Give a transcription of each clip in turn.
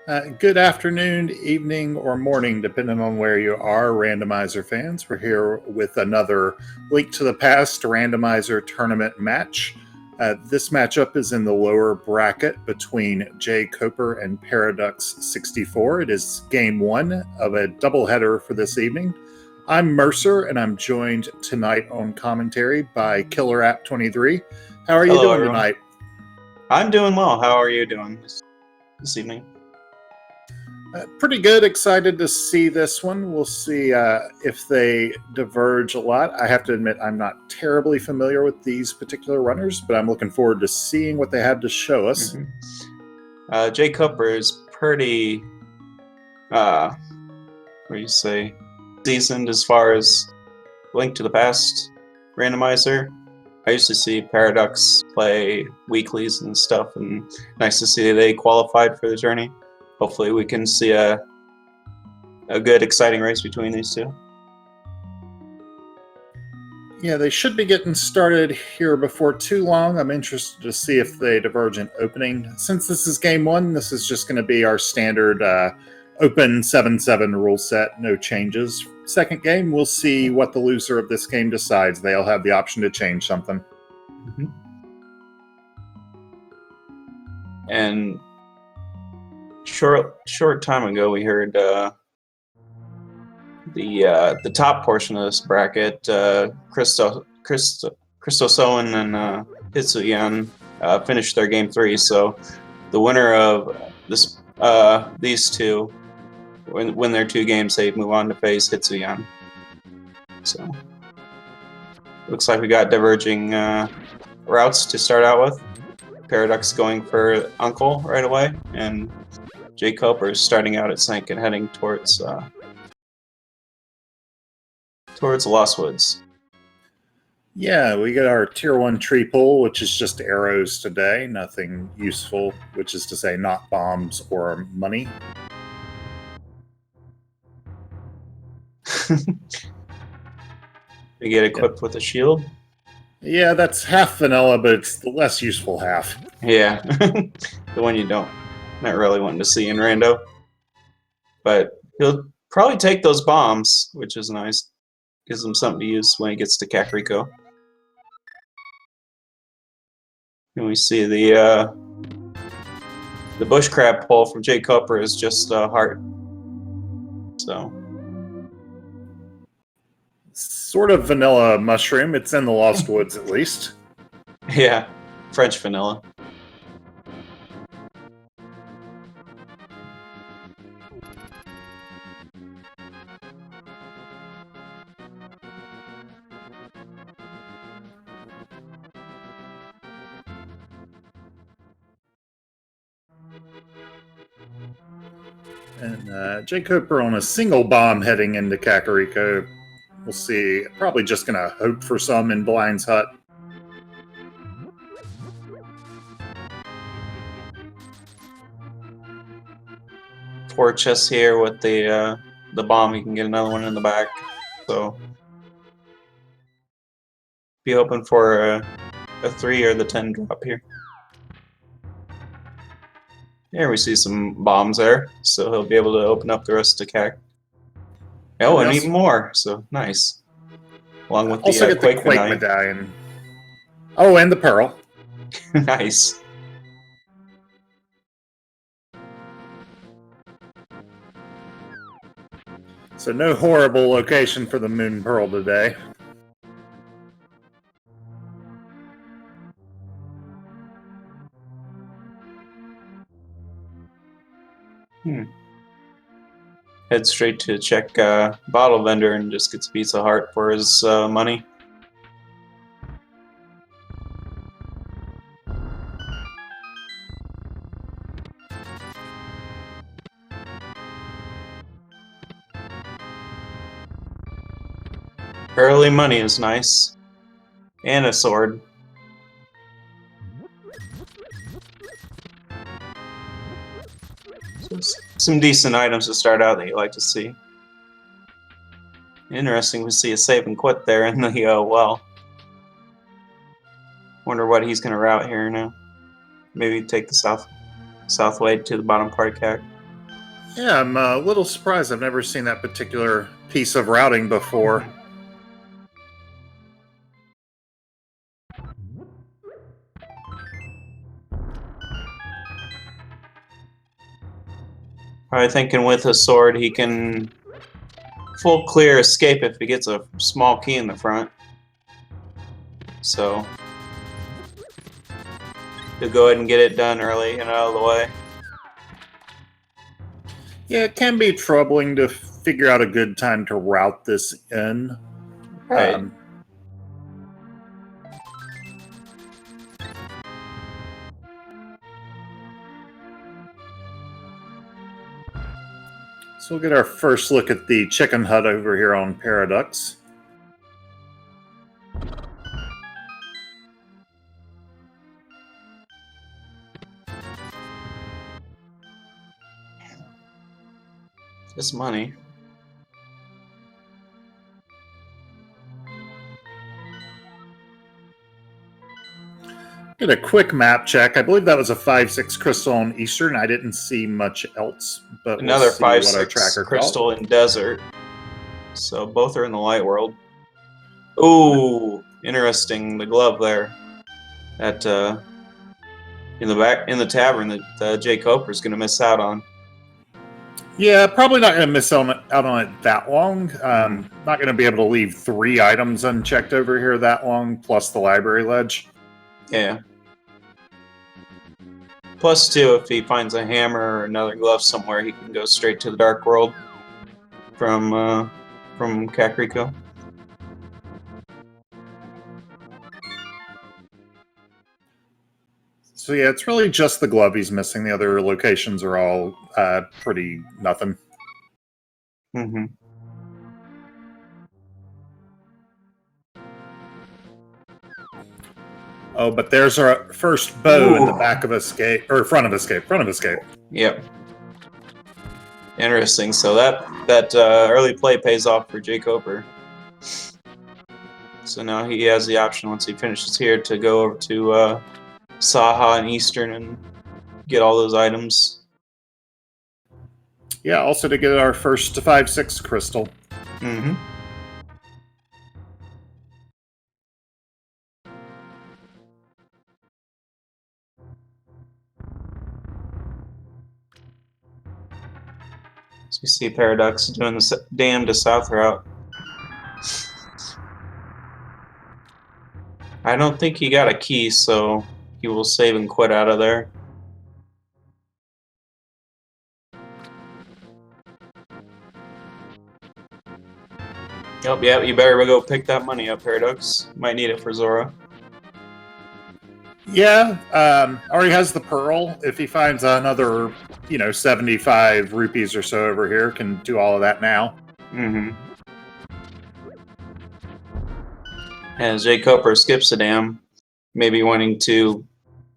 Good afternoon, evening, or morning, depending on where you are, Randomizer fans. We're here with another Link to the Past Randomizer tournament match. This matchup is in the lower bracket between jkoper and paraducks64. It is game one of a doubleheader for this evening. I'm Mercer, and I'm joined tonight on commentary by KillerApp23. How are you Hello, doing everyone. tonight? I'm doing well. How are you doing this evening? Pretty good. Excited to see this one. We'll see if they diverge a lot. I have to admit, I'm not terribly familiar with these particular runners, but I'm looking forward to seeing what they have to show us. jkoper is pretty, what do you say, seasoned as far as Link to the Past randomizer. I used to see Paraducks play weeklies and stuff, and nice to see they qualified for the journey. Hopefully we can see a good, exciting race between these two. Yeah, they should be getting started here before too long. I'm interested to see if they diverge in opening. Since this is game one, this is just going to be our standard open 7-7 rule set, no changes. Second game, we'll see what the loser of this game decides. They'll have the option to change something. And short time ago, we heard the top portion of this bracket, Christo Soen and Hitsuyan finished their game 3. So the winner of this these two win their 2 games, they move on to face Hitsuyan. So looks like we got diverging routes to start out with. Paradox going for Uncle right away, and jkoper is starting out at Sync and heading towards Lost Woods. Yeah, we get our tier 1 tree pull, which is just arrows today. Nothing useful, which is to say not bombs or money. We get equipped with a shield. Yeah, that's half vanilla, but it's the less useful half. Yeah, the one you don't not really wanting to see in rando. But he'll probably take those bombs, which is nice. Gives him something to use when he gets to Kakariko. And we see the bush crab pull from jkoper is just a heart. So Sort of vanilla mushroom. It's in the Lost Woods, at least. yeah, French vanilla. And jkoper on a single bomb heading into Kakariko. We'll see. Probably just going to hope for some in Blind's Hut. Four chests here with the bomb. You can get another one in the back. So be hoping for a 3 or the 10 drop here. There we see some bombs there, so he'll be able to open up the rest of Kak. Oh, and even more. So nice. Along with also the get the Quake medallion. Oh, and the pearl. Nice. So no horrible location for the Moon Pearl today. Head straight to check bottle vendor and just gets a piece of heart for his money. Early money is nice. And a sword. So some decent items to start out that you like to see. Interesting to see a save and quit there in the well. Wonder what he's going to route here now. Maybe take the south way to the bottom part of Kak. Yeah, I'm a little surprised. I've never seen that particular piece of routing before. Probably thinking with his sword he can full clear escape if he gets a small key in the front. So he'll go ahead and get it done early and out of the way. Yeah, it can be troubling to figure out a good time to route this in. Right. So we'll get our first look at the chicken hut over here on Paraducks. This money. Get a quick map check. I believe that was a 5-6 crystal on Eastern. I didn't see much else, but Another we'll see what our 5-6 tracker crystal caught. in desert. So both are in the light world. Ooh, interesting. The glove there. That in the back in the tavern that jkoper is going to miss out on. Yeah, probably not going to miss out on it that long. Not going to be able to leave 3 items unchecked over here that long, plus the library ledge. Yeah. Plus 2, if he finds a hammer or another glove somewhere, he can go straight to the dark world from Kakariko. So yeah, it's really just the glove he's missing. The other locations are all pretty nothing. Mm-hmm. Oh, but there's our first bow in the back of escape, or front of escape. Yep. Interesting. So that early play pays off for jkoper. So now he has the option once he finishes here to go over to Saha and Eastern and get all those items. Yeah, also to get our first 5-6 crystal. Mm-hmm. So you see Paraducks doing the dam to south route. I don't think he got a key, so he will save and quit out of there. Yep, you better go pick that money up, Paradox. Might need it for Zora. Yeah, already has the pearl. If he finds another, 75 rupees or so over here, can do all of that now. Mm-hmm. As jkoper skips the dam, maybe wanting to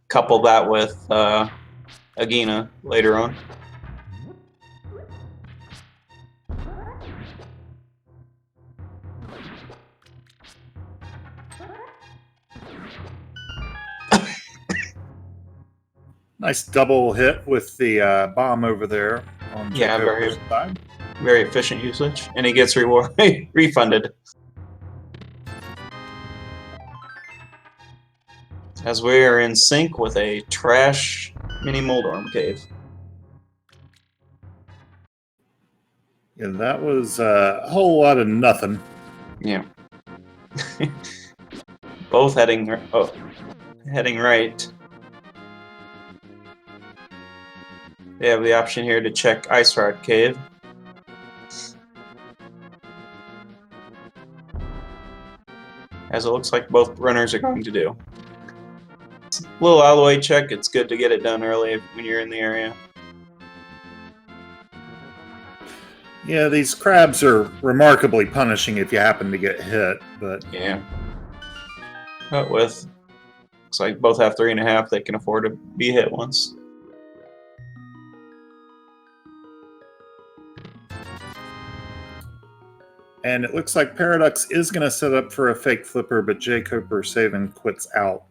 couple that with Agina later on. Nice double hit with the bomb over there on jkoper's side. Very efficient usage, and he gets refunded. As we are in sync with a trash mini Moldorm cave. Yeah, that was a whole lot of nothing. Yeah. Both heading right. They have the option here to check Ice Rod Cave. As it looks like both runners are going to do. It's a little out of the way check. It's good to get it done early when you're in the area. Yeah, these crabs are remarkably punishing if you happen to get hit, but... Yeah. But looks like both have 3.5, they can afford to be hit once. And it looks like Paradox is going to set up for a fake flipper, but jkoper save and quits out.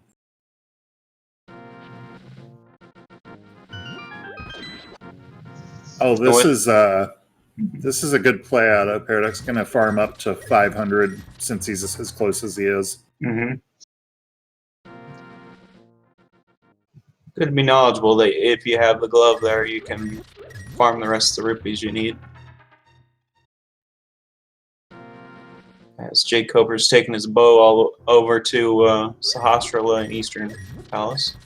Oh, So this is a good play out of Paradox. Going to farm up to 500 since he's as close as he is. Good to be knowledgeable that if you have the glove there, you can farm the rest of the rupees you need. As jkoper's taking his bow all over to Sahasrara in Eastern Palace.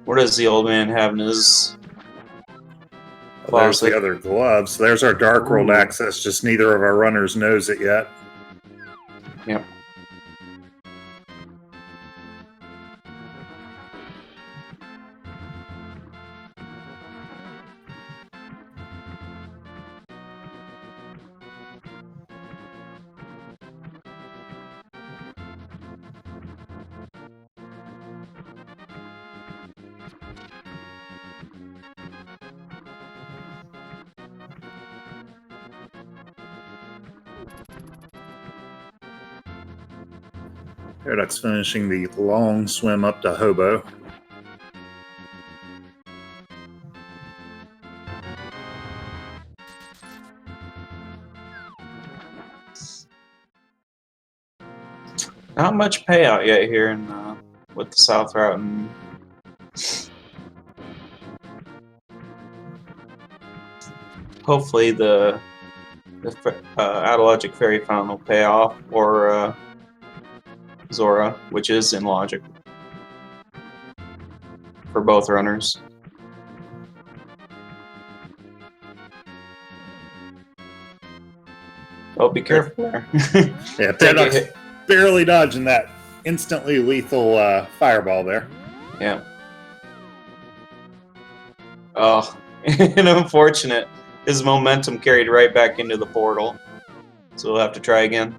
What does the old man have in his Well, there's closet? the other gloves. There's our Dark World Ooh. access. Just neither of our runners knows it yet. Yep. Paradox finishing the long swim up to Hobo. Not much payout yet here in with the South route, and hopefully the Autologic Fairy Fountain will pay off, or Zora, which is in logic for both runners. Oh, be careful there. Yeah, Paradox barely dodging that instantly lethal fireball there. Yeah. Oh, and unfortunate. His momentum carried right back into the portal. So we'll have to try again.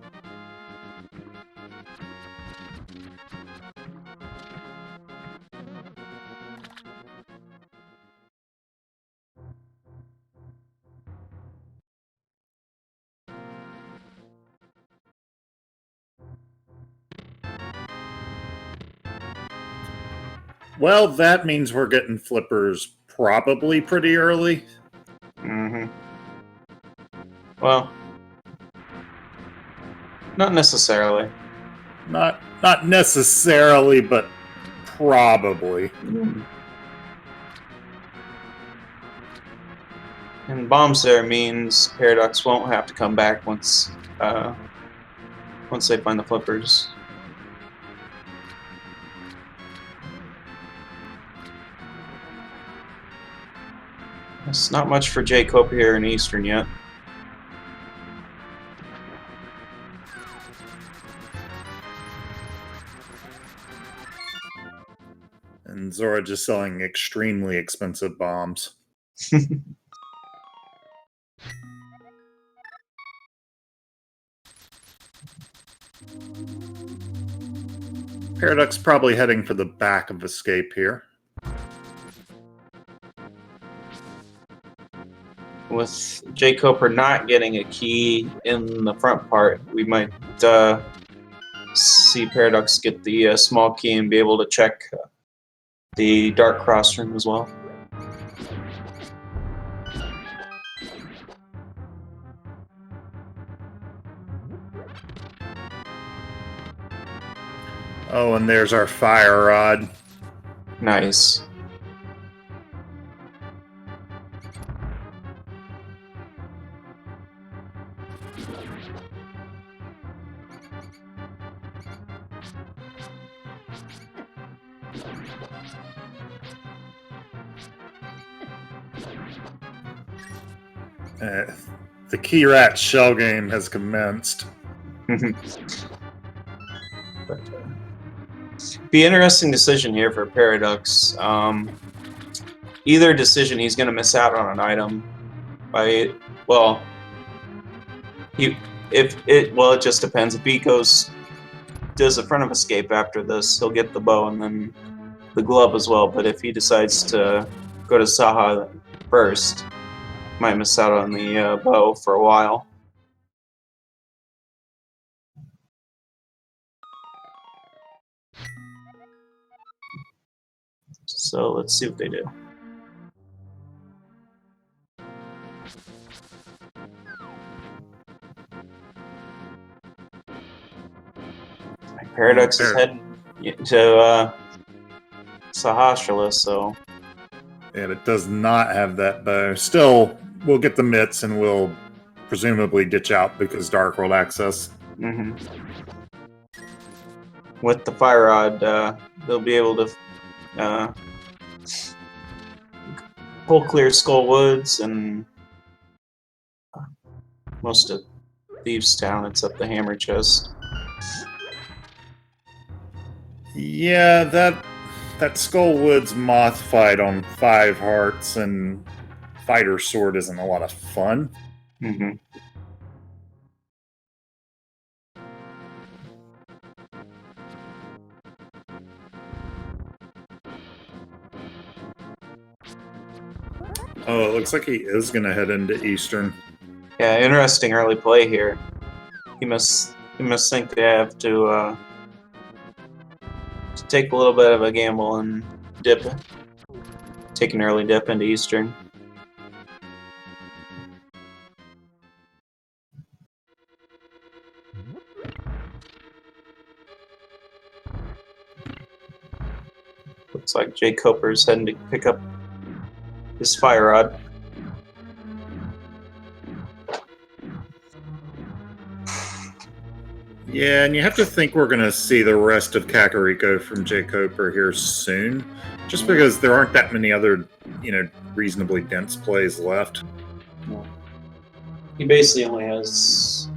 Well, that means we're getting flippers probably pretty early. Well, not necessarily. Not necessarily, but probably. And bombs there means Paradox won't have to come back once they find the flippers. It's not much for jkoper here in Eastern yet. And Zora just selling extremely expensive bombs. Paradox probably heading for the back of escape here. With jkoper not getting a key in the front part, we might see Paradox get the small key and be able to check the Dark Cross room as well. Oh, and there's our fire rod. Nice. The Key Rat shell game has commenced. But, be an interesting decision here for Paradox. Either decision, he's going to miss out on an item. It just depends. If he does the front of escape after this, he'll get the bow, and then the glove as well, but if he decides to go to Saha first, might miss out on the bow for a while. So let's see what they do. Paraducks is heading to Sahashala, so... And it does not have that bow. Still, we'll get the mitts and we'll presumably ditch out because Dark World access. With the fire rod, they'll be able to pull clear Skull Woods and most of Thieves Town except the hammer chest. Yeah, that Skull Woods moth fight on 5 hearts and Fighter Sword isn't a lot of fun. Oh, it looks like he is going to head into Eastern. Yeah, interesting early play here. He must think they have to take a little bit of a gamble and take an early dip into Eastern. Looks like jkoper's heading to pick up his fire rod. Yeah, and you have to think we're going to see the rest of Kakariko from jkoper here soon, just because there aren't that many other, reasonably dense plays left. He basically only has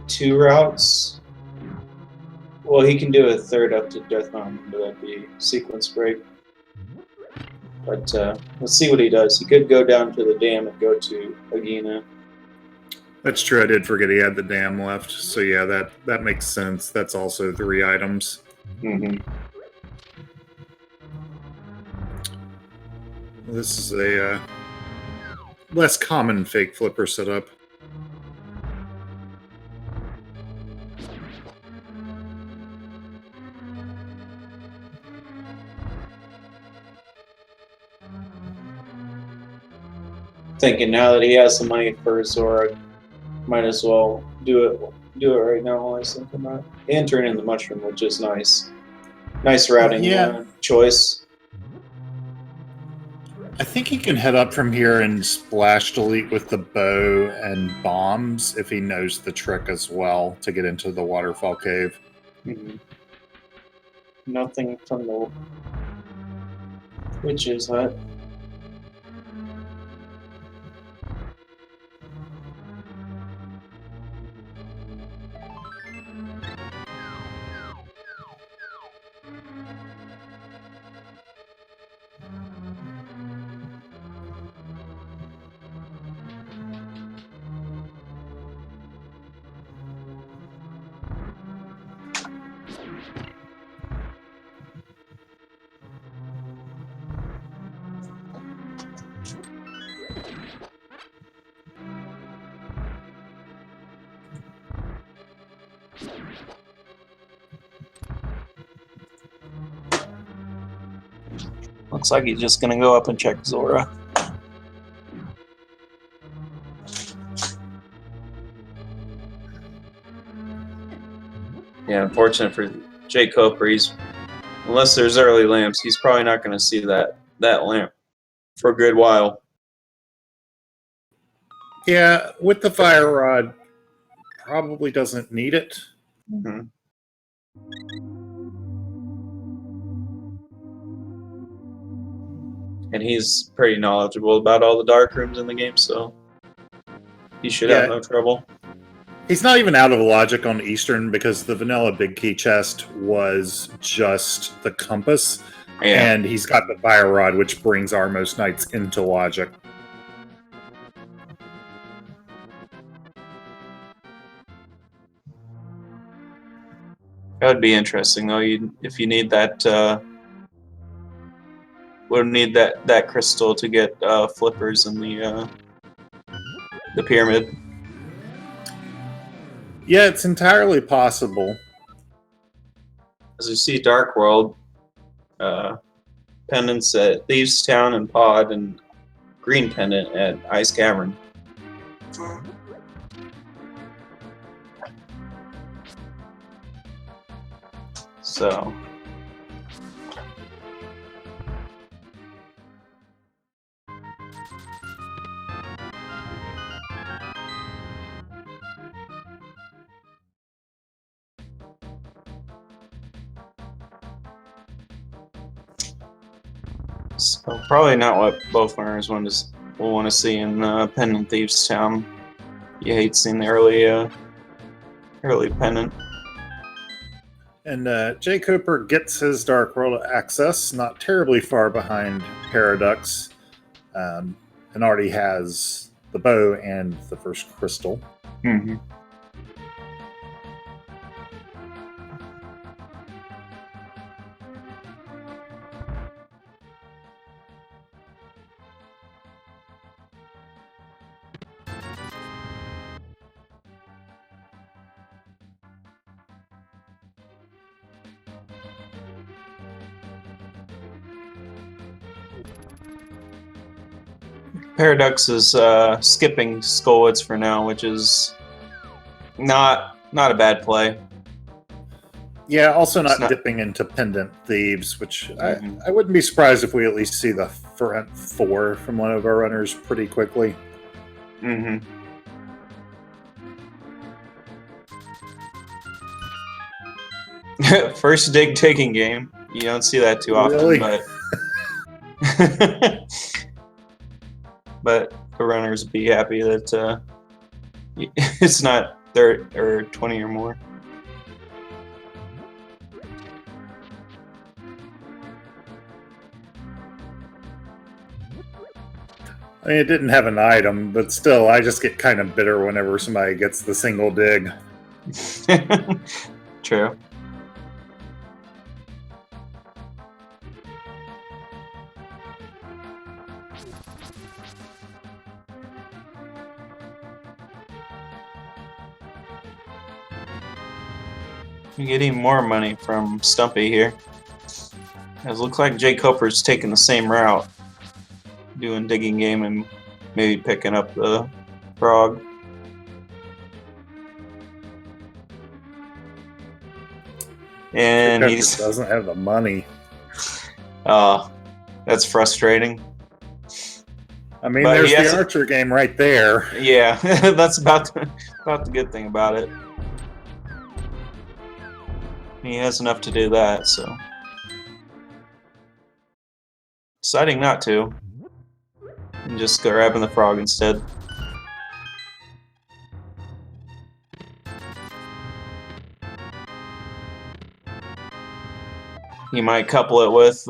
2 routes. Well, he can do a third up to Death Mountain, but that'd be sequence break. But let's see what he does. He could go down to the dam and go to Agina. That's true. I did forget he had the dam left. So yeah, that makes sense. That's also 3 items. This is a less common fake flipper setup. Thinking now that he has the money for Zora, might as well do it right now while I think about it. And turn in the mushroom, which is nice. Nice routing choice. I think he can head up from here and splash delete with the bow and bombs if he knows the trick as well to get into the waterfall cave. Nothing from the witch's hut. Looks like he's just gonna go up and check Zora. Yeah, unfortunate for jkoper, unless there's early lamps, he's probably not gonna see that lamp for a good while. Yeah, with the fire rod, probably doesn't need it. And he's pretty knowledgeable about all the dark rooms in the game, so he should have no trouble. He's not even out of logic on Eastern because the vanilla big key chest was just the compass, and he's got the fire rod, which brings our most knights into logic. That would be interesting, though. If you need that we'll need that crystal to get flippers in the pyramid. Yeah, it's entirely possible. As you see, Dark World pendants at Thieves Town and Pod, and green pendant at Ice Cavern. So. So probably not what both runners will want to see in Pendant Thieves Town. You hate seeing the early pendant. And jkoper gets his Dark World access, not terribly far behind Paraducks, and already has the bow and the first crystal. Mm-hmm. Paraducks is skipping Skullwoods for now, which is not a bad play. Yeah, also It's not not- dipping into Pendant Thieves, which Mhm. I wouldn't be surprised if we at least see the front four from one of our runners pretty quickly. Mm-hmm. First dig taking game. You don't see that too often, Really? but but the runners be happy that it's not 30 or 20 or more. I mean, it didn't have an item, but still, I just get kind of bitter whenever somebody gets the single dig. True. You get even more money from Stumpy here. It looks like jkoper's taking the same route, doing digging game and maybe picking up the frog. And jkoper he's doesn't have the money. that's frustrating. I mean, But there's he has the Archer game right there. Yeah, that's about the good thing about it. He has enough to do that, so deciding not to, and just grabbing the frog instead. He might couple it with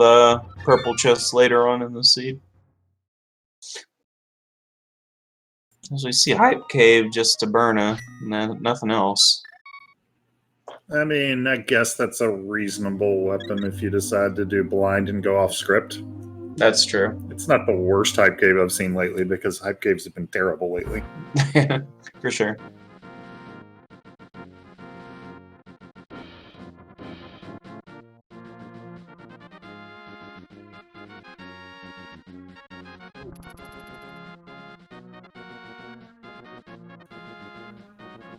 purple chest later on in the seed. As we see Hype Cave just to burn a, nothing else. I mean, I guess that's a reasonable weapon if you decide to do blind and go off script. That's true. It's not the worst Hype Cave I've seen lately, because Hype Caves have been terrible lately. For sure.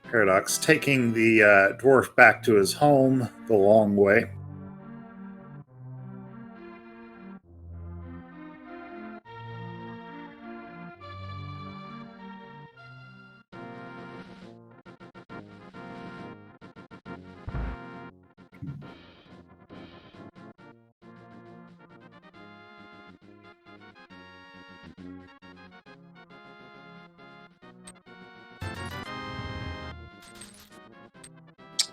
Paradox taking the dwarf back to his home the long way.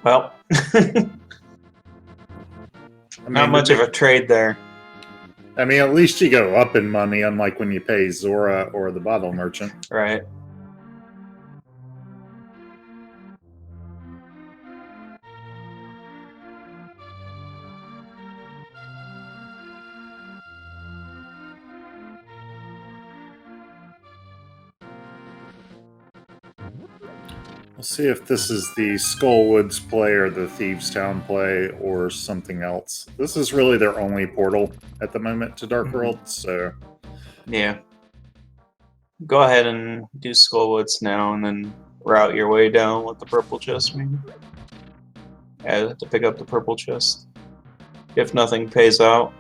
Well, not much of a trade there. I mean, at least you go up in money, unlike when you pay Zora or the bottle merchant. Right. We'll see if this is the Skullwoods play or the Thieves Town play or something else. This is really their only portal at the moment to Dark World, so... Yeah. Go ahead and do Skullwoods now, and then route your way down with the purple chest, maybe. Yeah, to pick up the purple chest. If nothing pays out.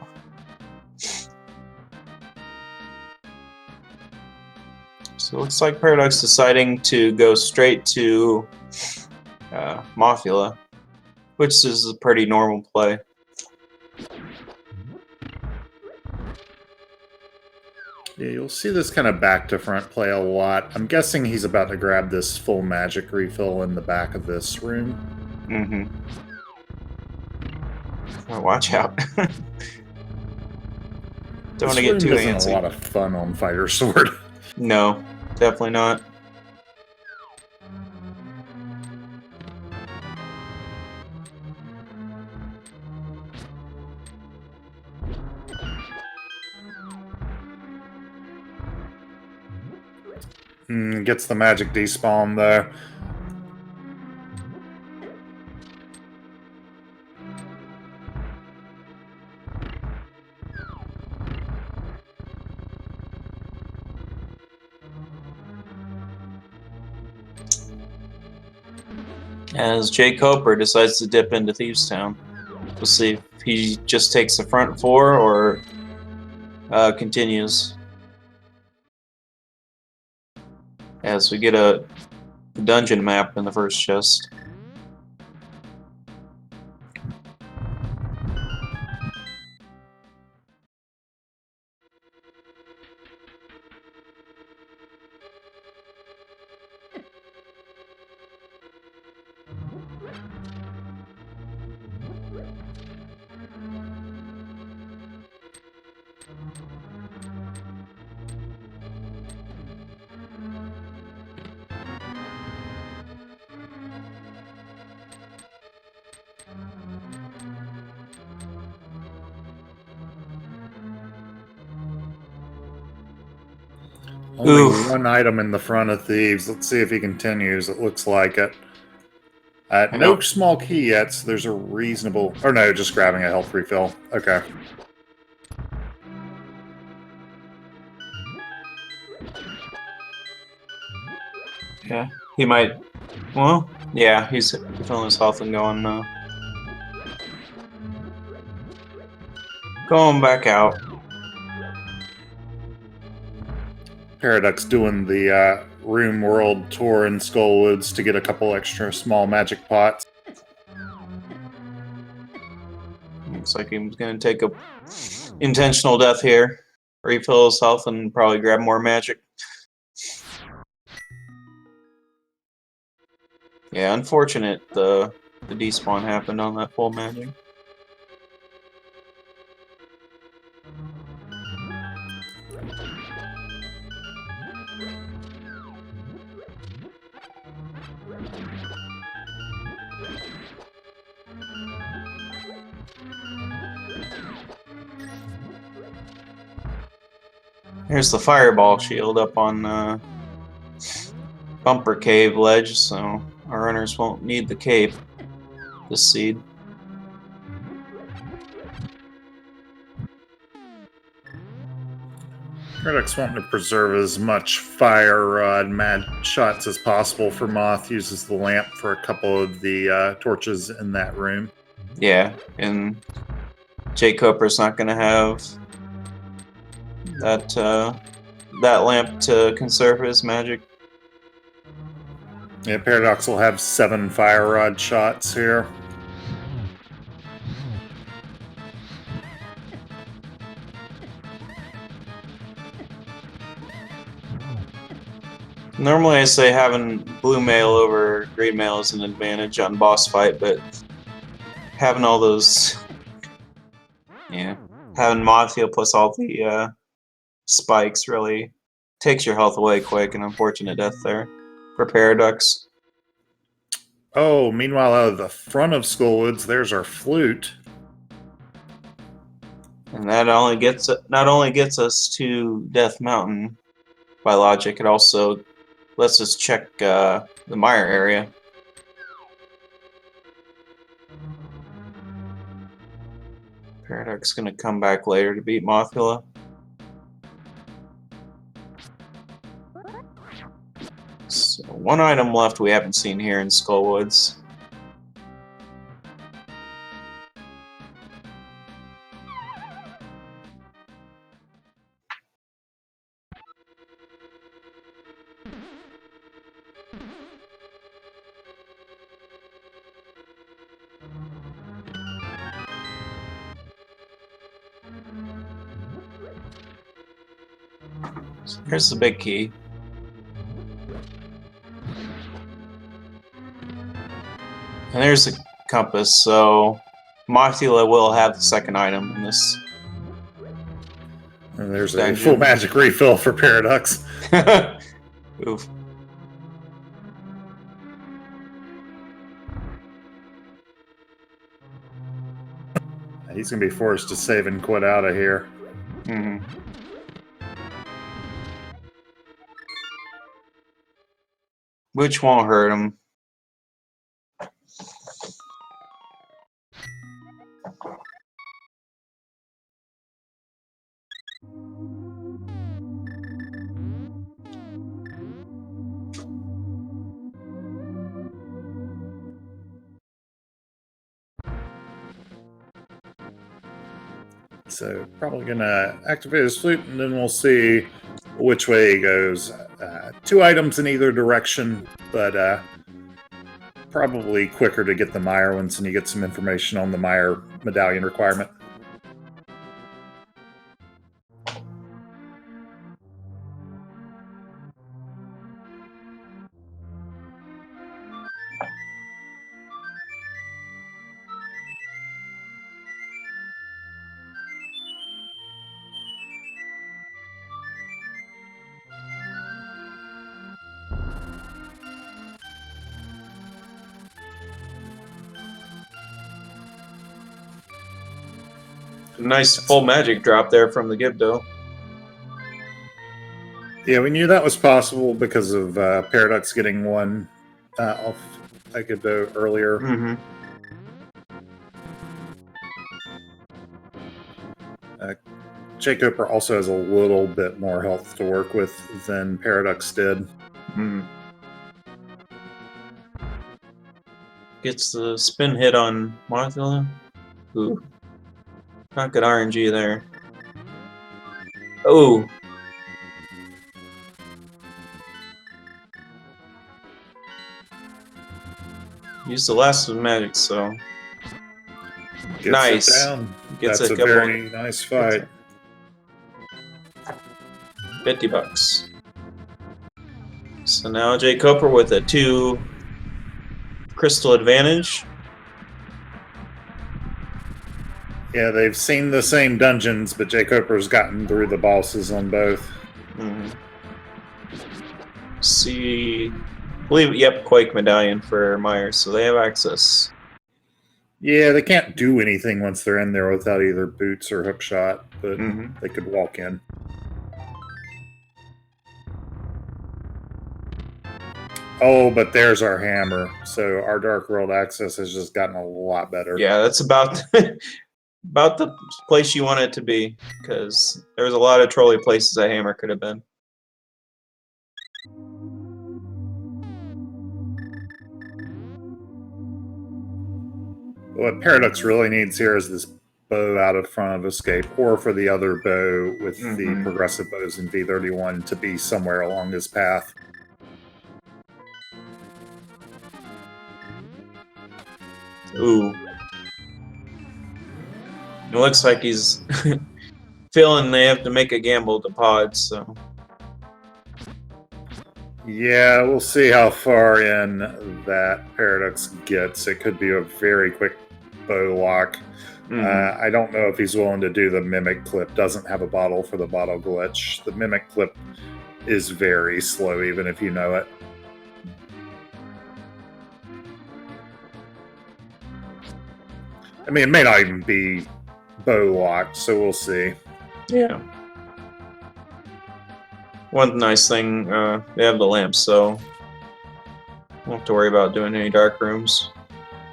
So it looks like Paradox deciding to go straight to Mothula, which is a pretty normal play. Yeah, you'll see this kind of back to front play a lot. I'm guessing he's about to grab this full magic refill in the back of this room. Mm-hmm. Oh, watch out. Don't want to get too antsy. Isn't a lot of fun on Fighter Sword. No, definitely not. Gets the magic despawn there. As jkoper decides to dip into Thieves Town. We'll see if he just takes the front four or continues. As we get a dungeon map in the first chest. Only one item in the front of Thieves. Let's see if he continues. It looks like it. No small key yet, so there's a reasonable... Or no, just grabbing a health refill. Okay. Yeah, he might... Well, yeah, he's filling his health and going back out. Paraducks doing the room world tour in Skullwoods to get a couple extra small magic pots. Looks like he's going to take a intentional death here. Refill his health and probably grab more magic. Yeah, unfortunate the despawn happened on that full magic. Here's the fireball shield up on Bumper Cave ledge, so our runners won't need the cape this seed. Paraducks wanting to preserve as much fire rod mad shots as possible for Moth. Uses the lamp for a couple of the torches in that room. Yeah, and jkoper's not going to have that lamp to conserve his magic. Yeah, Paradox will have 7 fire rod shots here. Normally I say having blue mail over green mail is an advantage on boss fight, but having all those... Yeah. Having Mothula plus all the spikes really takes your health away quick. An unfortunate death there for Paradox. Oh, meanwhile, out of the front of Skullwoods, there's our flute. And that not only gets us to Death Mountain by logic, it also let's just check the mire area. Paraduck's gonna come back later to beat Mothula. So one item left we haven't seen here in Skullwoods. So here's the big key. And there's the compass, so Mothula will have the second item in this. And there's dungeon. a full magic refill for Paraducks. Oof. He's going to be forced to save and quit out of here. Mm-hmm. Which won't hurt him. So probably going to activate his flute, and then we'll see which way he goes. 2 items in either direction, but probably quicker to get the mire ones, and you get some information on the mire medallion requirement. Nice full magic drop there from the Gibdo. Yeah, we knew that was possible because of Paraducks getting one off Gibdo earlier. Mm-hmm. jkoper also has a little bit more health to work with than Paraducks did. Mm. Gets the spin hit on Mothula. Ooh. Not good RNG there. Oh. Used the last of the magic, so. Gets Nice. it down. Gets That's a couple very nice fight. $50. So now jkoper with a 2 crystal advantage. Yeah, they've seen the same dungeons, but jkoper's gotten through the bosses on both. Mm-hmm. See, I believe, yep, Quake Medallion for Myers, so they have access. Yeah, they can't do anything once they're in there without either boots or hookshot, but Mm-hmm. they could walk in. Oh, but there's our hammer. So our Dark World access has just gotten a lot better. Yeah, that's about about the place you want it to be, because there was a lot of trolley places that hammer could have been. What Paraducks really needs here is this bow out of front of escape, or for the other bow with the progressive bows in V31 to be somewhere along his path. Ooh. It looks like he's feeling they have to make a gamble to pod, so. Yeah, we'll see how far in that Paraducks gets. It could be a very quick bow lock. I don't know if he's willing to do the mimic clip. Doesn't have a bottle for the bottle glitch. The mimic clip is very slow, even if you know it. I mean, it may not even be bow locked, so we'll see. Yeah. One nice thing, they have the lamps, so won't have to worry about doing any dark rooms.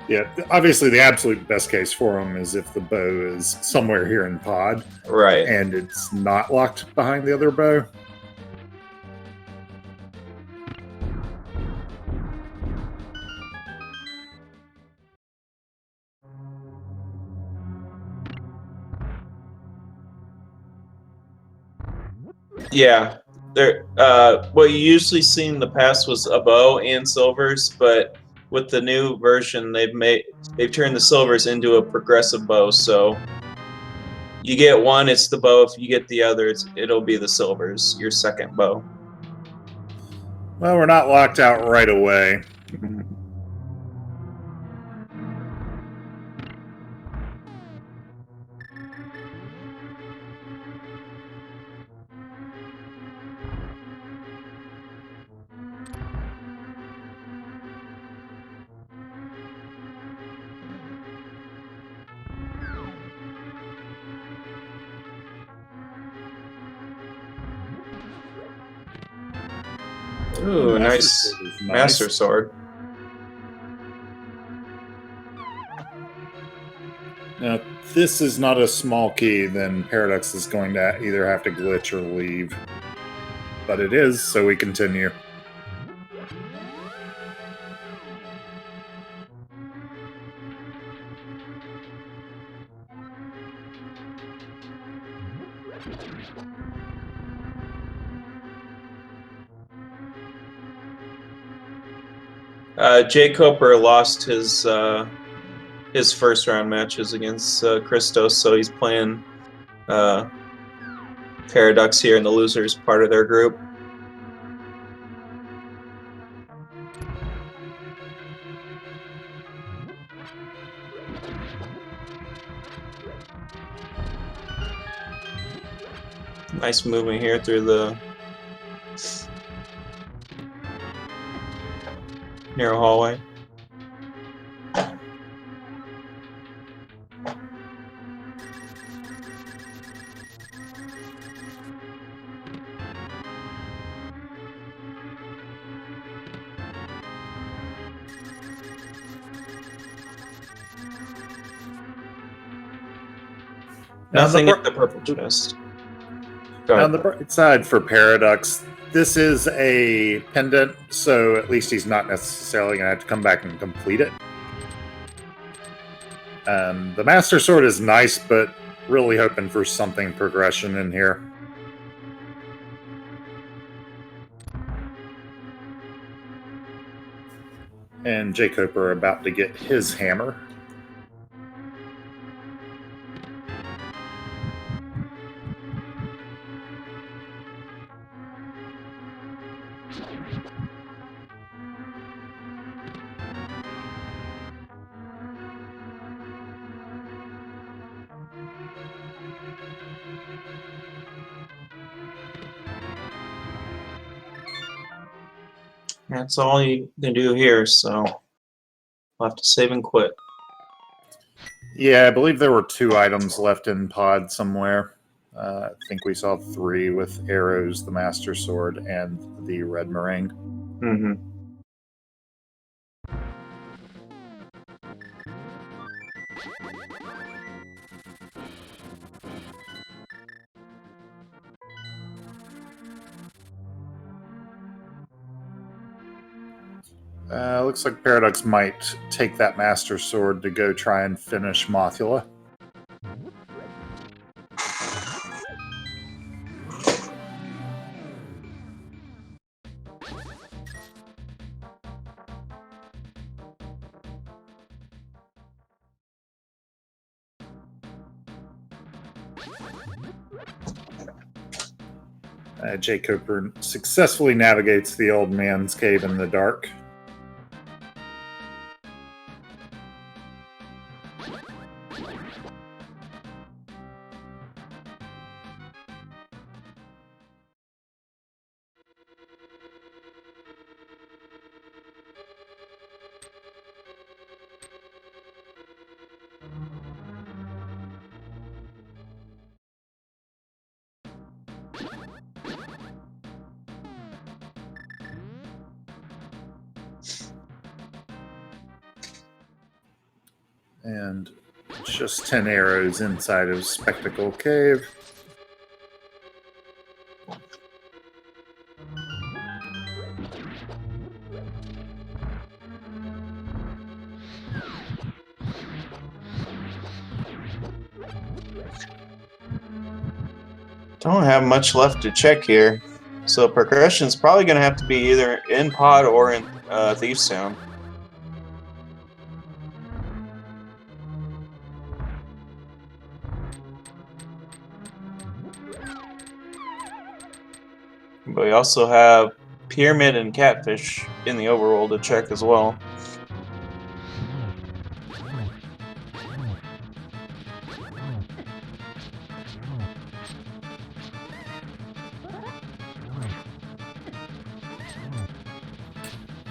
Yeah, obviously the absolute best case for them is if the bow is somewhere here in pod Right. and it's not locked behind the other bow. Yeah. There. What you usually see in the past was a bow and silvers, but with the new version, they've turned the silvers into a progressive bow. So you get one, it's the bow. If you get the other, it'll be the silvers, your second bow. Well, we're not locked out right away. Ooh, nice Sword is master sword. Now, if this is not a small key, then Paradox is going to either have to glitch or leave. But it is, so we continue. Jkoper lost his first round matches against Christos, so he's playing Paraducks here in the losers part of their group. Nice movement here through the narrow hallway. Nothing in the purple chest. On the bright side for Paradox, this is a pendant, so at least he's not necessarily going to have to come back and complete it. The Master Sword is nice, but really hoping for something progression in here. And jkoper about to get his hammer. That's all you can do here, so we'll have to save and quit. Yeah, I believe there were 2 items left in pod somewhere. I think we saw 3 with arrows, the Master Sword, and the red meringue. Mm-hmm. Looks like Paradox might take that Master Sword to go try and finish Mothula. jkoper successfully navigates the old man's cave in the dark. And just 10 arrows inside of Spectacle Cave. Don't have much left to check here. So progression's probably going to have to be either in Pod or in Thief's Town. But we also have Pyramid and Catfish in the overworld to check as well.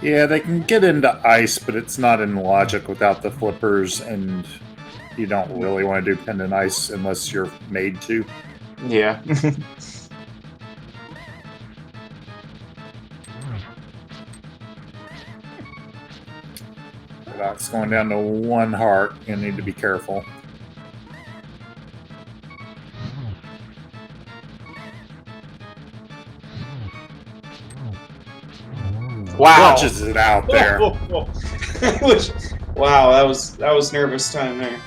Yeah, they can get into ice, but it's not in logic without the flippers, and you don't really want to do pendant ice unless you're made to. Yeah. It's going down to 1 heart. You need to be careful. Wow. Clutches it out there. Wow, that was nervous time there.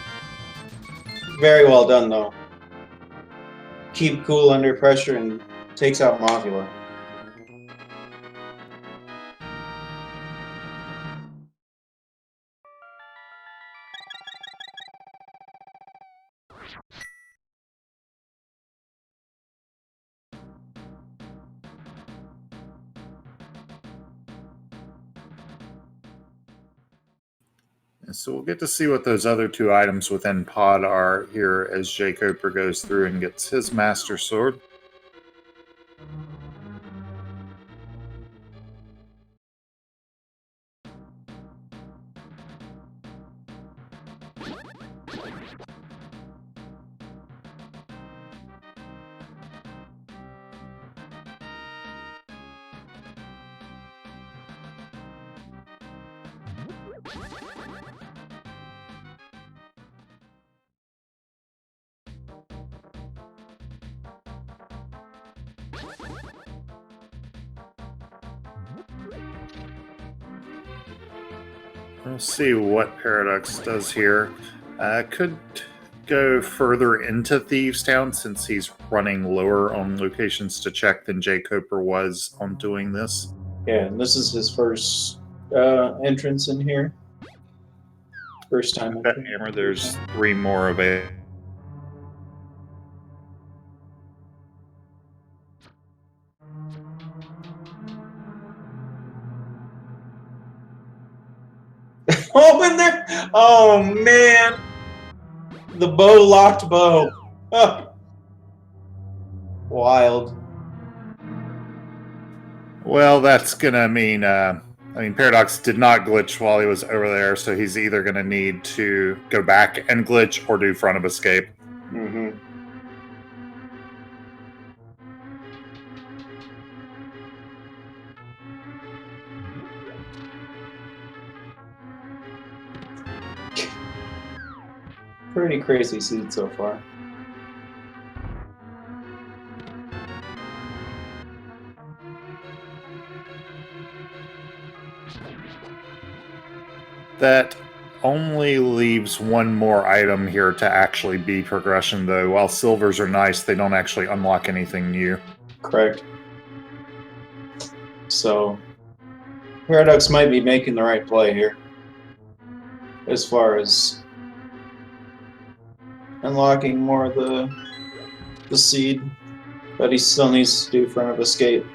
Very well done though. Keep cool under pressure and takes out Mavula. And so we'll get to see what those other 2 items within Pod are here as jkoper goes through and gets his Master Sword. We'll see what Paraducks does here. Could go further into Thieves Town since he's running lower on locations to check than jkoper was on doing this. Yeah, and this is his first entrance in here. First time. That hammer, there's 3 more available. Oh, in there! Oh man, the locked bow. Oh. Wild. Well, that's gonna mean, Paradox did not glitch while he was over there, so he's either gonna need to go back and glitch or do front of escape. Mm-hmm. Pretty crazy seed so far. That only leaves 1 more item here to actually be progression, though. While silvers are nice, they don't actually unlock anything new. Correct. So, Paradox might be making the right play here. As far as unlocking more of the seed, but he still needs to do front of escape.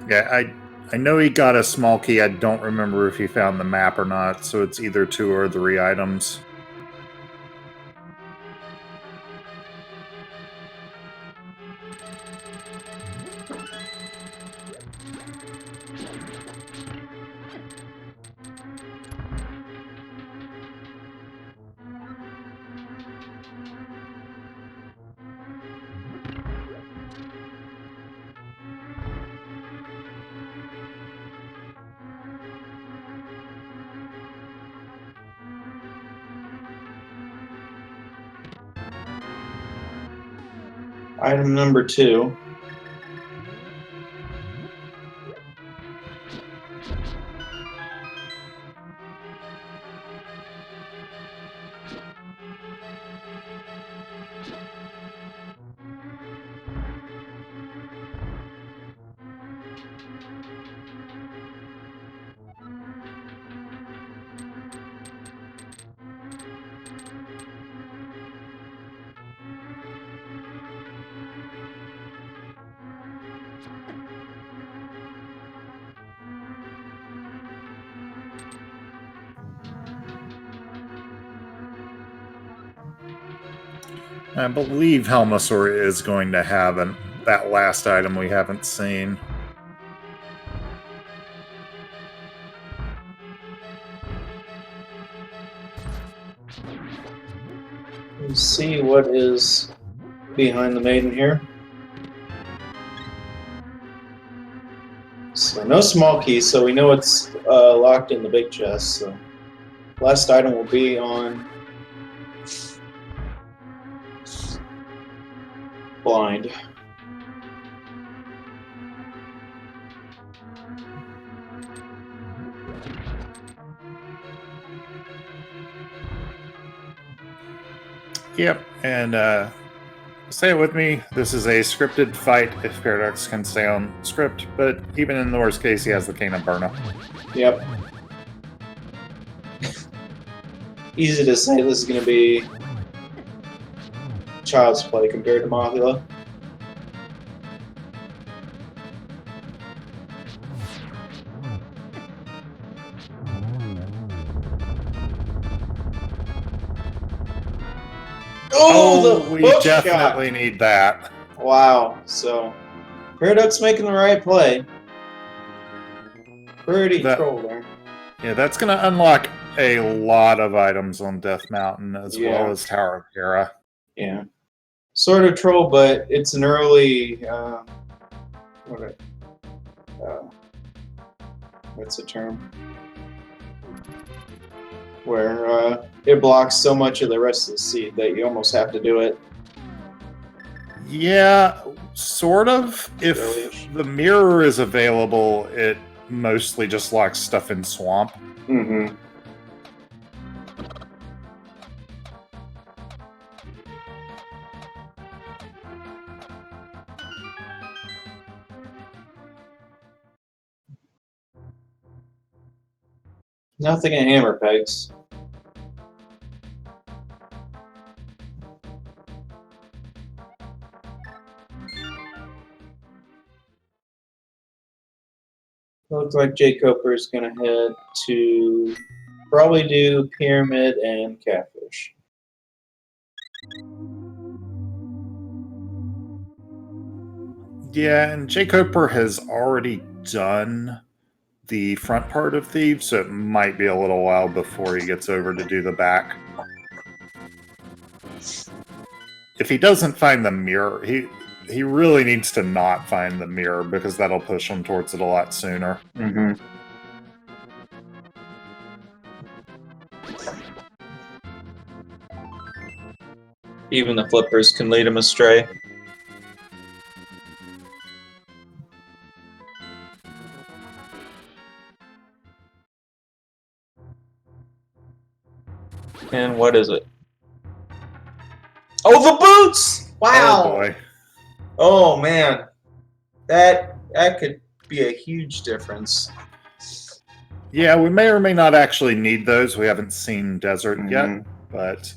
Yeah, I know he got a small key. I don't remember if he found the map or not, so it's either 2 or 3 items. Item number 2. I believe Helmasaur is going to have that last item we haven't seen. Let's see what is behind the maiden here. So no small keys, so we know it's locked in the big chest. So last item will be on blind. Yep, and say it with me, this is a scripted fight if Paradox can stay on script, but even in the worst case, he has the Cane of Burna. Yep. Easy to say this is going to be child's play compared to Mothula. Oh, we the definitely need that. Wow, so Paradox making the right play. Pretty troll there. Yeah, that's going to unlock a lot of items on Death Mountain as well as Tower of Terra. Yeah. Sort of troll, but it's an early... what's the term? Where it blocks so much of the rest of the seed that you almost have to do it. Yeah, sort of. If the mirror is available, it mostly just locks stuff in Swamp. Mm-hmm. Nothing at hammer pegs. Looks like jkoper is going to head to probably do pyramid and catfish. Yeah, and jkoper has already done the front part of Thieves, so it might be a little while before he gets over to do the back. If he doesn't find the mirror, he really needs to not find the mirror, because that'll push him towards it a lot sooner. Mm-hmm. Even the flippers can lead him astray. And what is it? Oh, the boots! Wow! Oh boy. Oh man, that could be a huge difference. Yeah, we may or may not actually need those. We haven't seen Desert yet, but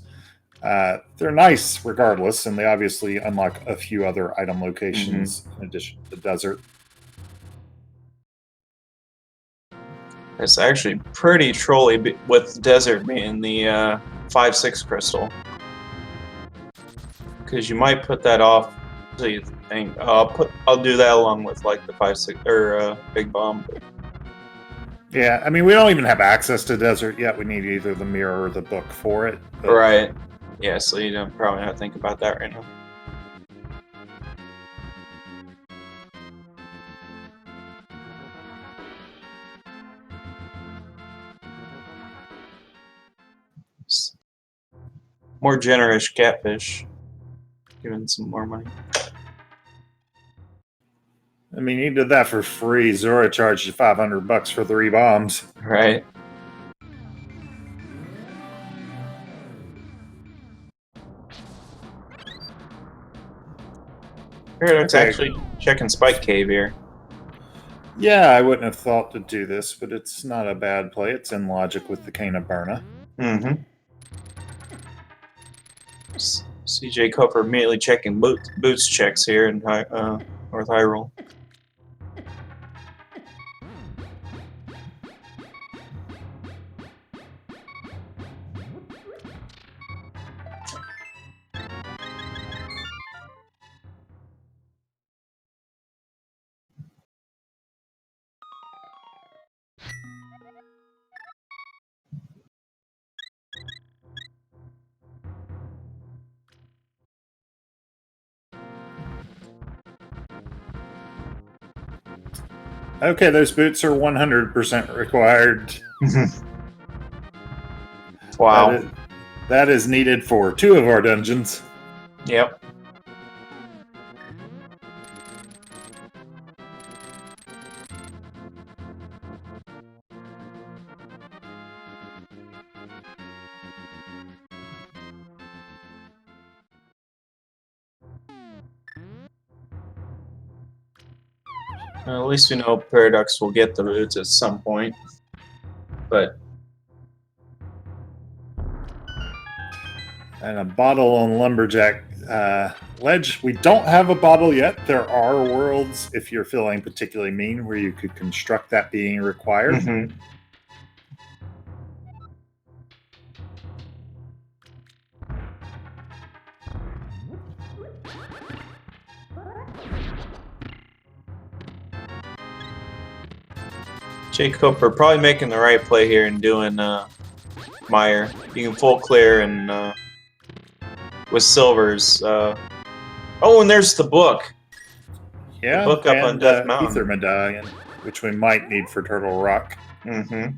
they're nice regardless, and they obviously unlock a few other item locations in addition to the Desert. It's actually pretty trolly with Desert being the 5-6 crystal. Because you might put that off. So you think I'll do that along with like the 5-6 or Big Bomb. Yeah, I mean, we don't even have access to Desert yet. We need either the mirror or the book for it. But... Right. Yeah, so you don't probably have to think about that right now. More generous catfish. Giving some more money. I mean, he did that for free. Zora charged you $500 for 3 bombs. Right. Paradox Okay. actually checking Spike Cave here. Yeah, I wouldn't have thought to do this, but it's not a bad play. It's in logic with the Cane of Burna. Mm-hmm. jkoper immediately checking boots checks here in North Hyrule. Okay, those boots are 100% required. Wow. That is needed for 2 of our dungeons. Yep. Well, at least we know Paradox will get the boots at some point. But And a bottle on Lumberjack Ledge. We don't have a bottle yet. There are worlds, if you're feeling particularly mean, where you could construct that being required. mm-hmm. jkoper probably making the right play here and doing Meyer. You can full clear and with silvers. Oh, and there's the book. Yeah, The book up on and Death Mountain. Ether Medallion, which we might need for Turtle Rock. Mm-hmm.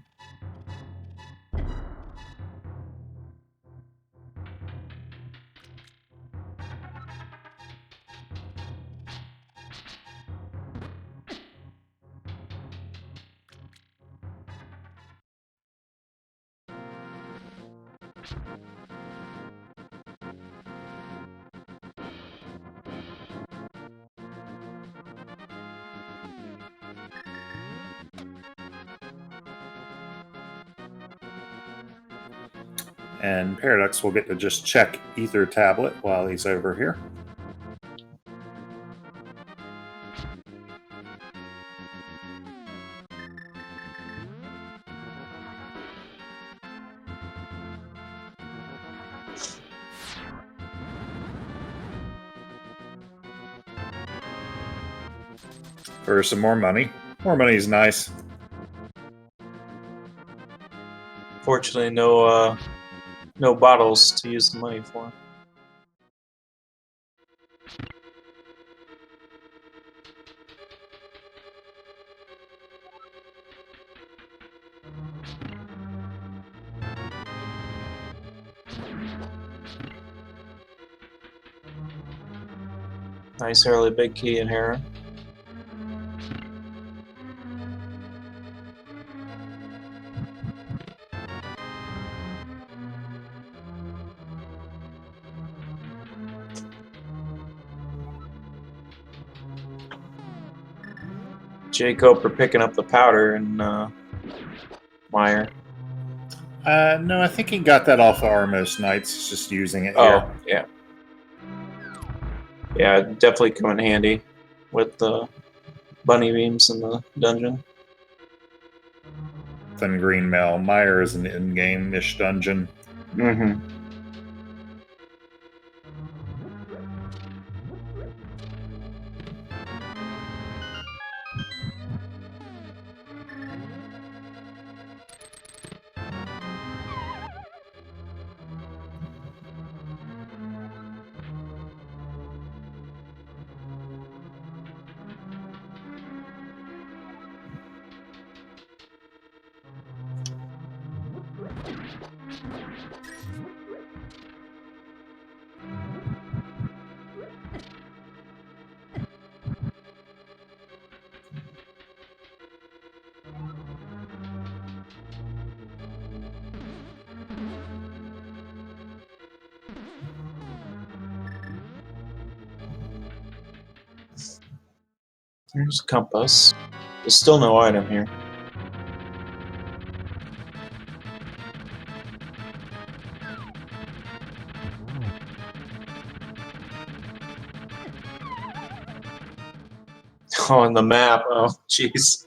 And Paradox will get to just check Ether Tablet while he's over here. For some more money. More money is nice. Fortunately, no bottles to use the money for. Nice early big key in here. jkoper picking up the powder and Meyer. No, I think he got that off of Armos Knights. He's just using it here. Oh, yeah. Yeah, definitely come in handy with the bunny beams in the dungeon. Than Green Mail. Meyer is an in-game-ish dungeon. Mm-hmm. There's a compass. There's still no item here. Oh, on the map. Oh, jeez.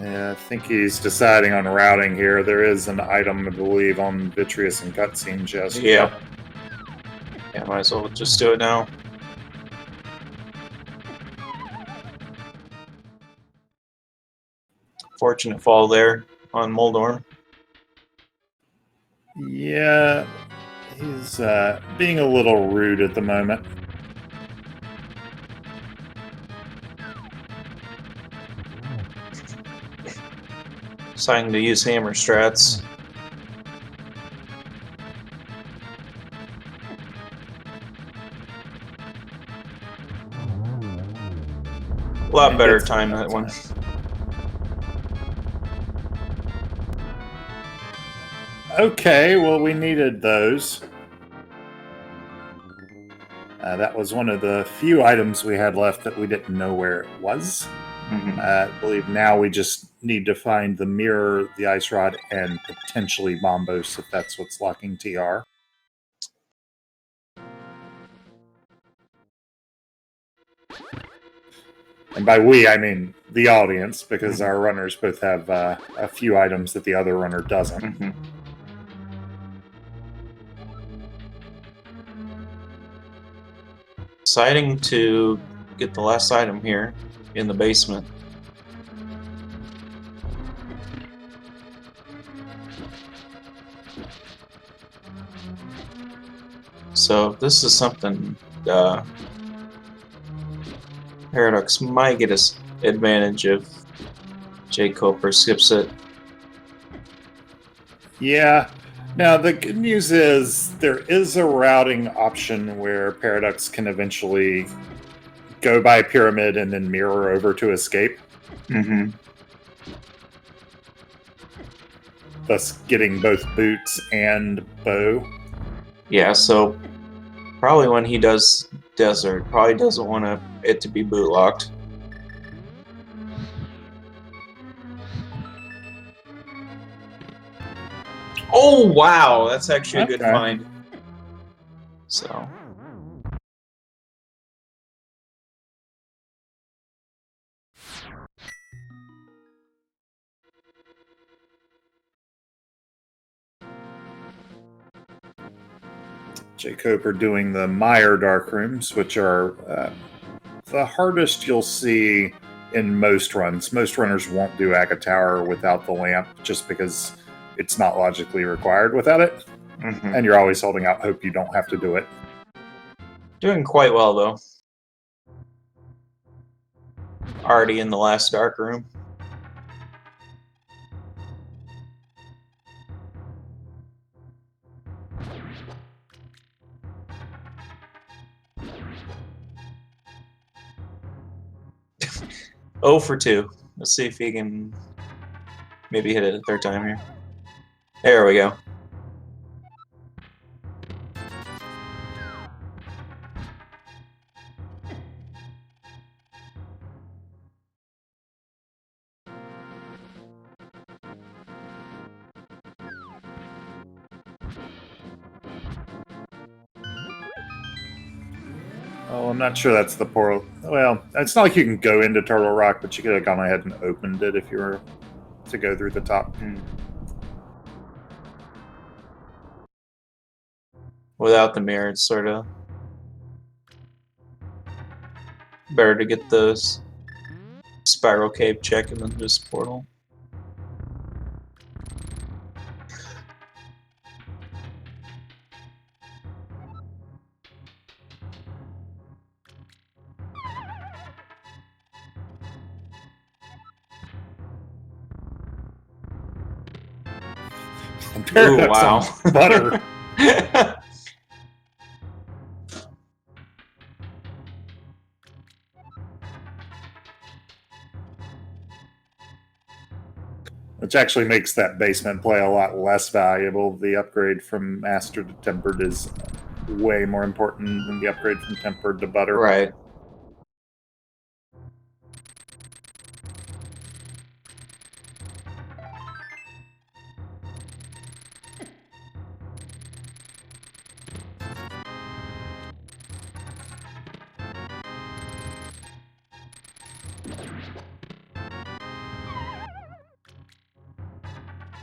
Yeah, I think he's deciding on routing here. There is an item, I believe, on Vitreous and Cutscenes yesterday. Yeah. Yeah, might as well just do it now. Fortunate fall there on Moldorm. Yeah, he's being a little rude at the moment. Deciding to use hammer strats. A lot better time that one. Okay, well, we needed those. That was one of the few items we had left that we didn't know where it was. I believe now we just need to find the mirror, the ice rod, and potentially Bombos, if that's what's locking TR. And by we, I mean the audience, because our runners both have a few items that the other runner doesn't. Deciding to get the last item here in the basement. So this is something Paradox might get us advantage if jkoper skips it. Yeah. Now, the good news is there is a routing option where Paradox can eventually go by Pyramid and then mirror over to escape. Thus getting both boots and bow. Yeah, so probably when he does Desert, probably doesn't want it to be boot locked. Oh wow, that's actually a good find. So jkoper doing the Meyer dark rooms, which are the hardest you'll see in most runs. Most runners won't do Aga Tower without the lamp just because it's not logically required without it. And you're always holding out hope you don't have to do it. Doing quite well, though. Already in the last dark room. Oh for 2. Let's see if he can maybe hit it a third time here. There we go. Oh, I'm not sure that's the portal. Well, it's not like you can go into Turtle Rock, but you could have gone ahead and opened it if you were to go through the top. Without the mirror, it's sort of better to get the spiral cave check and then just portal. Ooh, wow. Butter. Which actually makes that basement play a lot less valuable. The upgrade from Master to Tempered is way more important than the upgrade from tempered to butter. Right.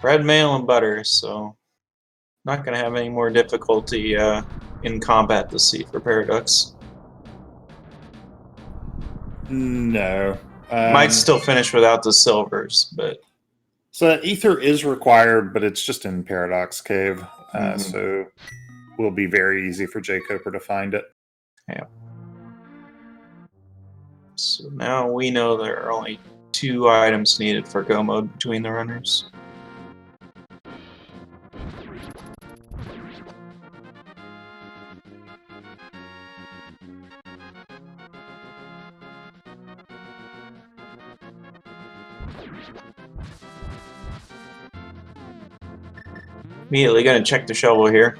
Bread, mail, and butter, so not going to have any more difficulty in combat this seat for Paradox. No. Might still finish without the silvers, but... So ether is required, but it's just in Paradox Cave, so it will be very easy for jkoper to find it. Yeah. So now we know there are only 2 items needed for go mode between the runners. Immediately gonna check the shovel here.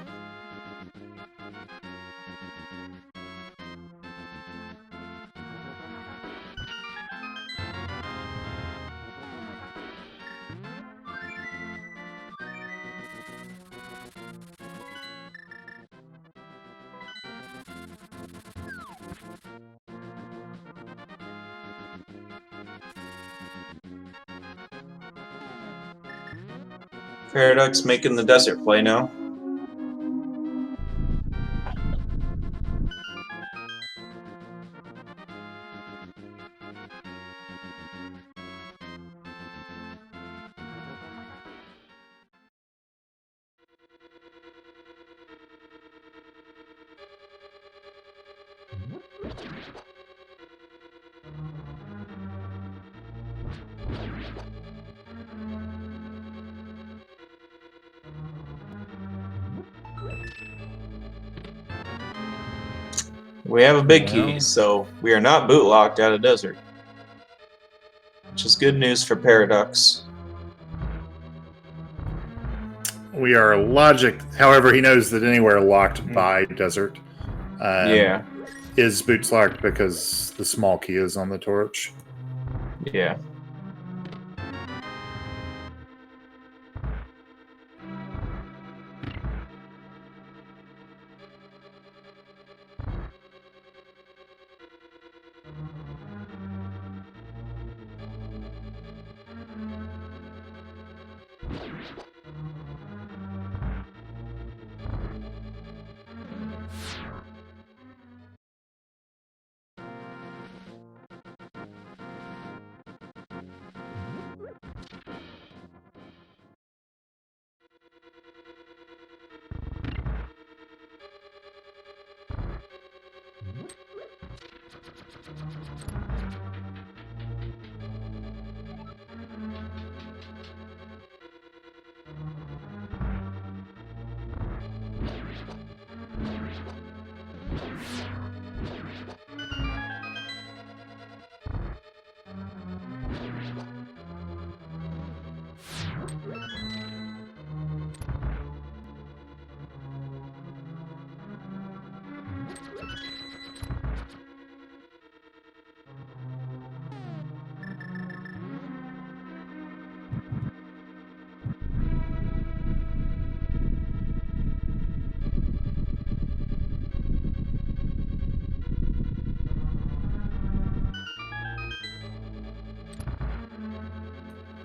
Paradox making the desert play now. We have a big key, so we are not boot locked out of desert. Which is good news for Paradox. We are logic. However, he knows that anywhere locked by desert is boots locked because the small key is on the torch. Yeah.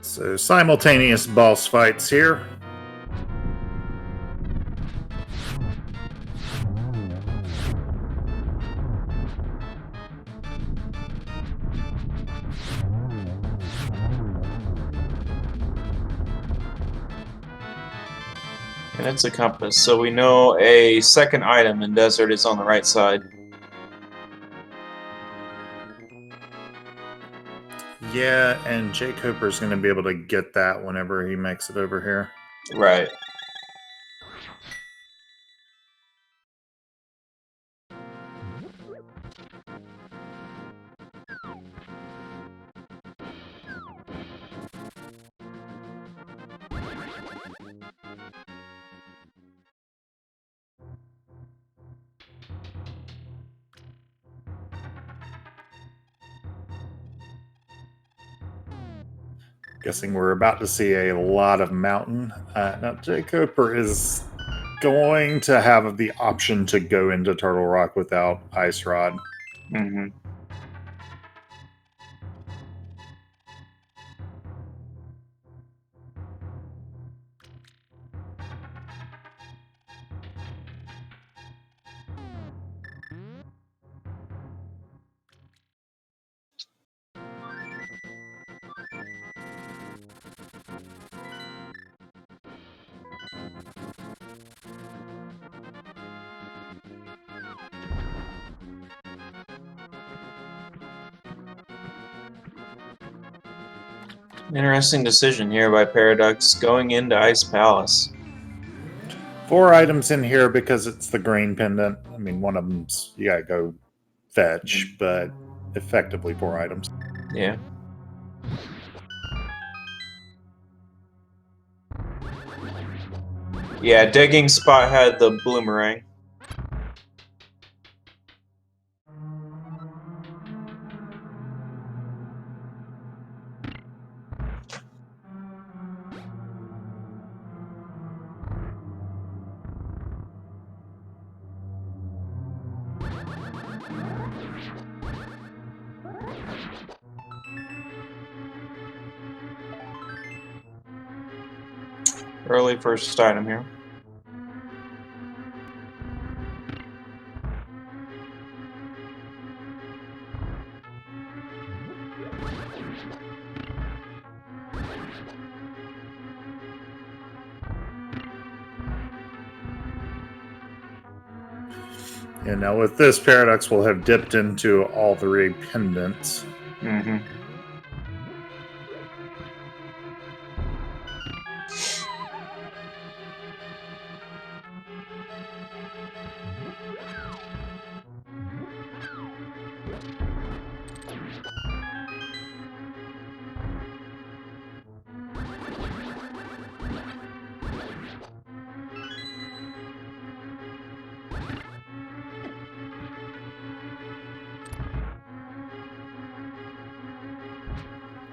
So simultaneous boss fights here. And it's a compass, so we know a second item in desert is on the right side. Yeah, and jkoper is going to be able to get that whenever he makes it over here. Right. Guessing we're about to see a lot of mountain. Now, jkoper is going to have the option to go into Turtle Rock without Ice Rod. Mm-hmm. Interesting decision here by Paraducks going into Ice Palace. 4 items in here because it's the grain pendant. I mean, one of them's you gotta go fetch, but effectively 4 items. Yeah. Yeah, digging spot had the bloomerang. Early first item here. And now with this, Paradox will have dipped into all 3 pendants. Mm-hmm.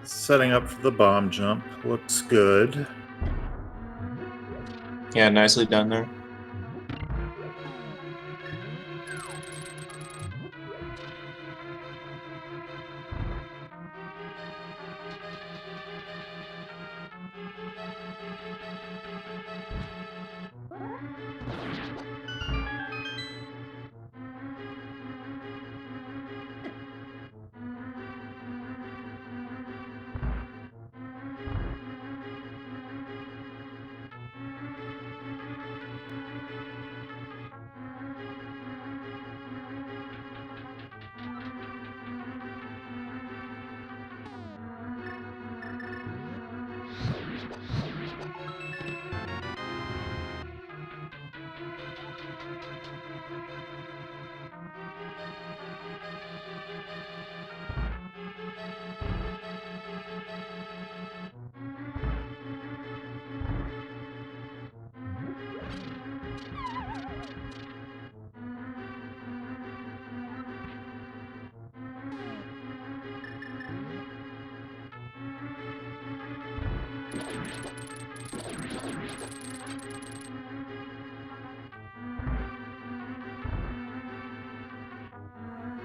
Setting up for the bomb jump. Looks good. Yeah, nicely done there.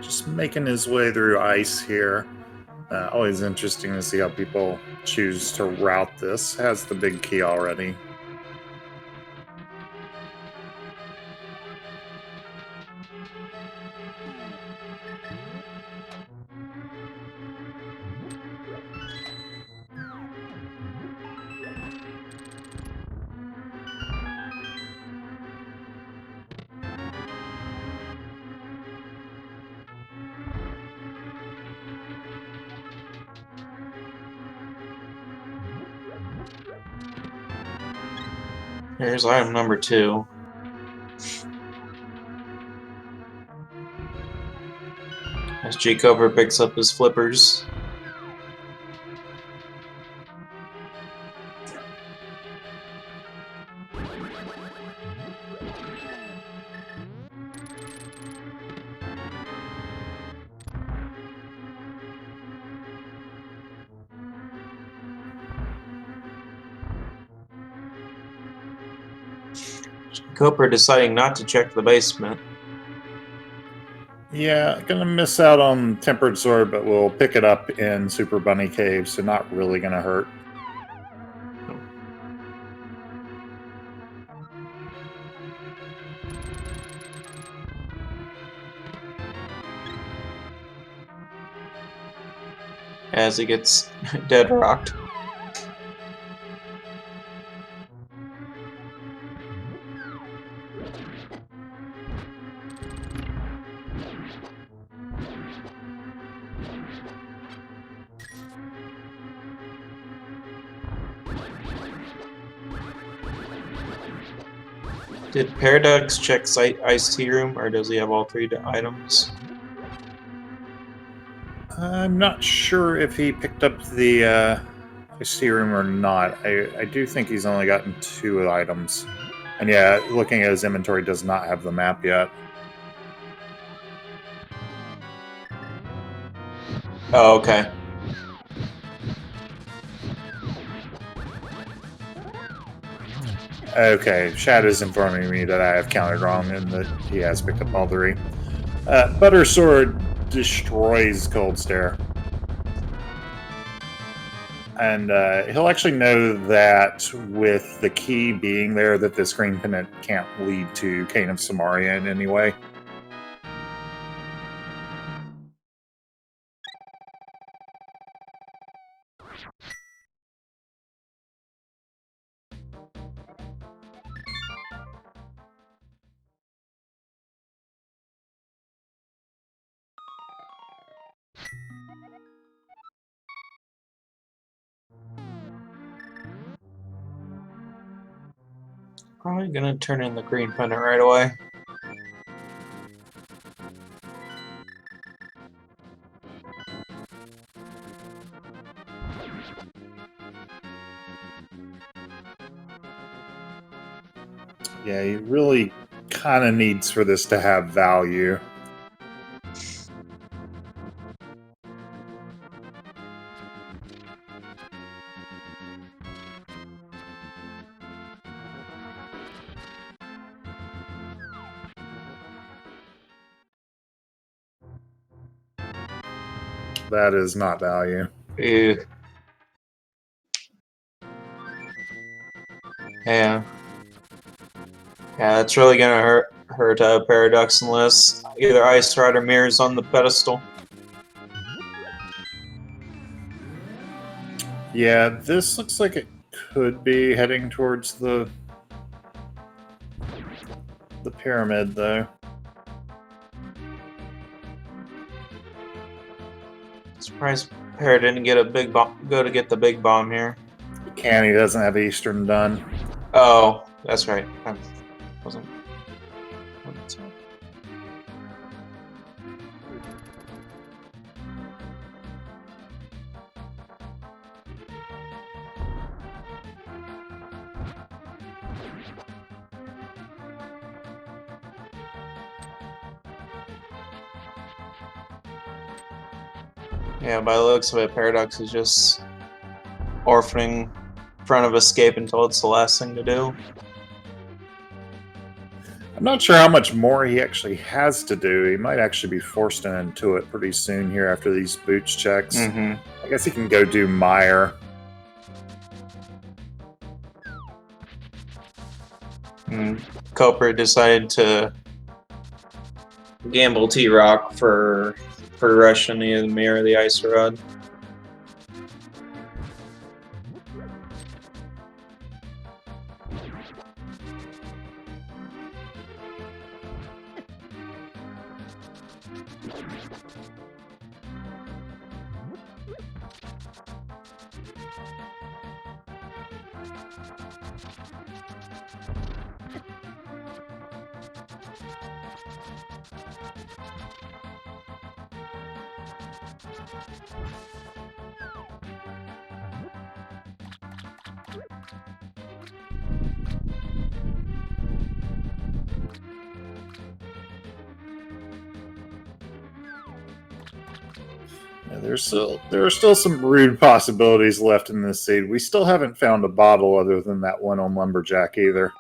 Just making his way through ice here. Always interesting to see how people choose to route this. Has the big key already. Here's item number 2. As jkoper picks up his flippers. Jkoper deciding not to check the basement. Yeah, gonna miss out on Tempered Sword, but we'll pick it up in Super Bunny Cave, so not really gonna hurt. As he gets dead rocked. Did Paraducks check Ice Tea Room, or does he have all 3 items? I'm not sure if he picked up the Ice Room or not. I do think he's only gotten 2 items. And yeah, looking at his inventory, does not have the map yet. Oh, okay. Okay, Shad is informing me that I have counted wrong and that he has picked up all 3. Butter Sword destroys Cold Stare. And he'll actually know that with the key being there, that this green pendant can't lead to Cane of Samaria in any way. Probably gonna turn in the green pendant right away. Yeah, he really kind of needs for this to have value. That is not value. Ew. Yeah. Yeah, that's really gonna hurt Paradox unless either Ice Rod or Mirror's on the pedestal. Yeah, this looks like it could be heading towards the pyramid, though. Surprised Para didn't get a big bomb. Go to get the big bomb here. He doesn't have Eastern done. Oh, that's right. I wasn't. Yeah, by the looks of it, Paradox is just orphaning front of escape until it's the last thing to do. I'm not sure how much more he actually has to do. He might actually be forced into it pretty soon here after these boots checks. I guess he can go do Meyer. Jkoper decided to gamble T-Rock for rushing the Mirror of the Ice Rod. Yeah, there are still some rude possibilities left in this seed. We still haven't found a bottle other than that one on Lumberjack either.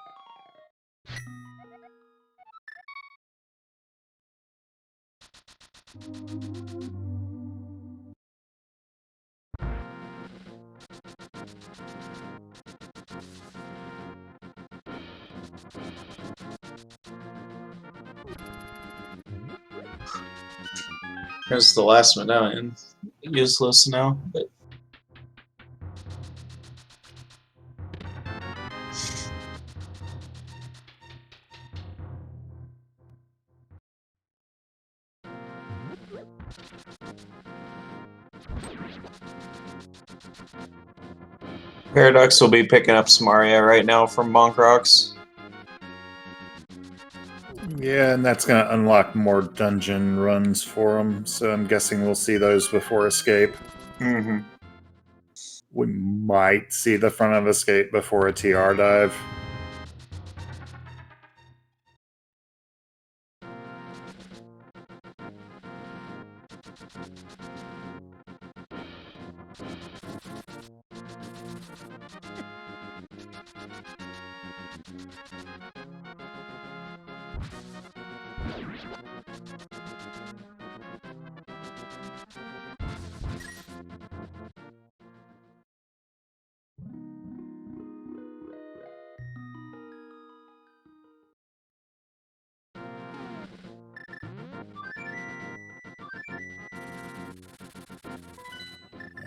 Here's the last medallion. Useless now, but Paraducks will be picking up some Aria right now from Monk Rocks. Yeah, and that's going to unlock more dungeon runs for them, so I'm guessing we'll see those before Escape. Mm-hmm. We might see the front of Escape before a TR dive.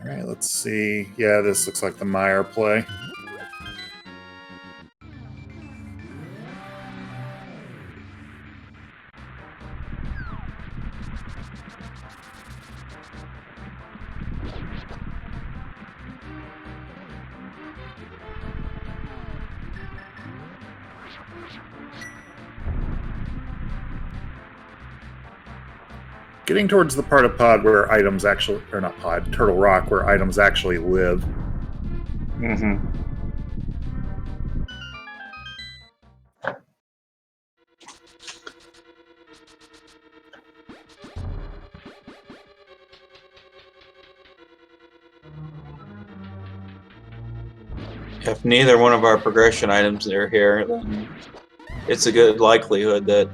Alright, let's see. Yeah, this looks like the Meyer play. Getting towards the part of Pod where items actually, or not Pod, Turtle Rock, where items actually live. Mm-hmm. If neither one of our progression items are here, then it's a good likelihood that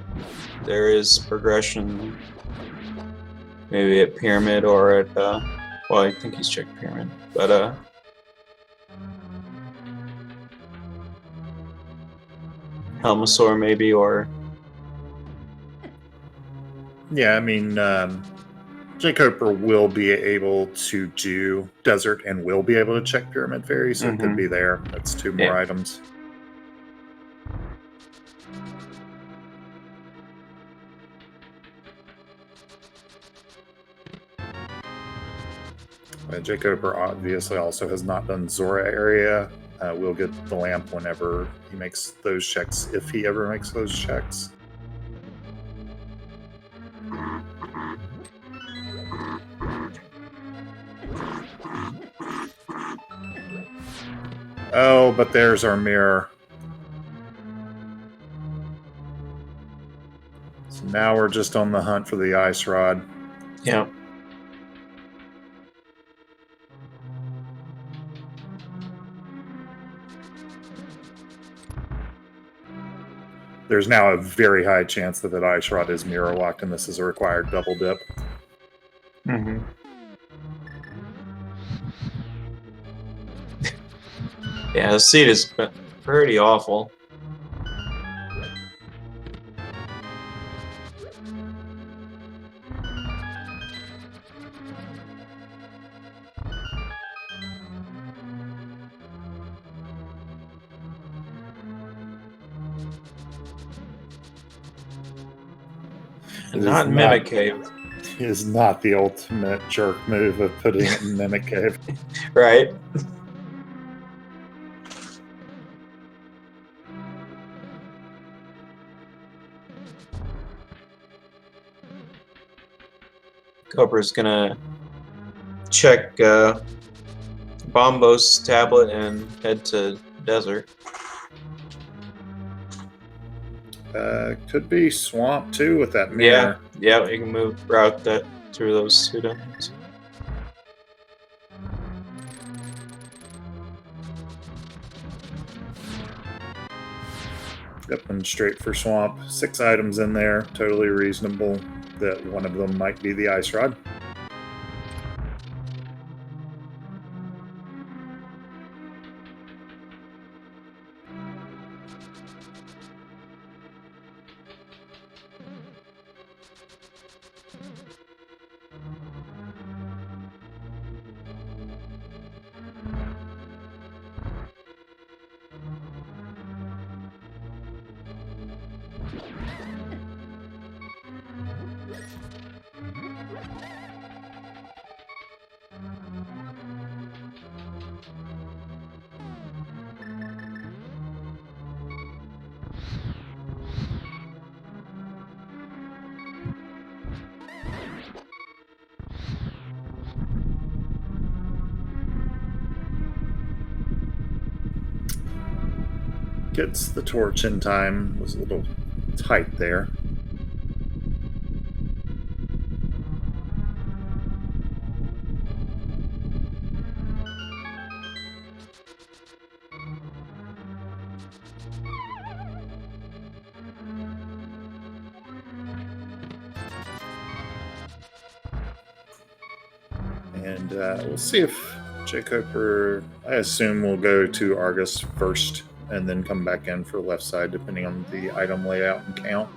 there is progression, maybe at Pyramid or at, well, I think he's checked Pyramid, but, Helmosaur maybe, or... Yeah, I mean, jkoper will be able to do Desert and will be able to check Pyramid Fairy, so it could be there. That's 2 more items. jkoper obviously also has not done Zora area. We'll get the lamp whenever he makes those checks, if he ever makes those checks. Oh, but there's our mirror. So now we're just on the hunt for the ice rod. Yeah. There's now a very high chance that that ice rod is mirror locked, and this is a required double dip. Mm-hmm. Yeah, the seat is pretty awful. Not Mimic Cave. Is not the ultimate jerk move of putting it in Mimic Cave. Right. Cobra's gonna check Bombo's tablet and head to Desert. Could be Swamp too with that mirror. Yeah, you can route that through those 2 dungeons. Yep, and straight for Swamp. 6 items in there, totally reasonable. that one of them might be the ice rod. Gets the torch in time. Was a little tight there. And we'll see if jkoper, I assume, will go to Argus first and then come back in for left side, depending on the item layout and count.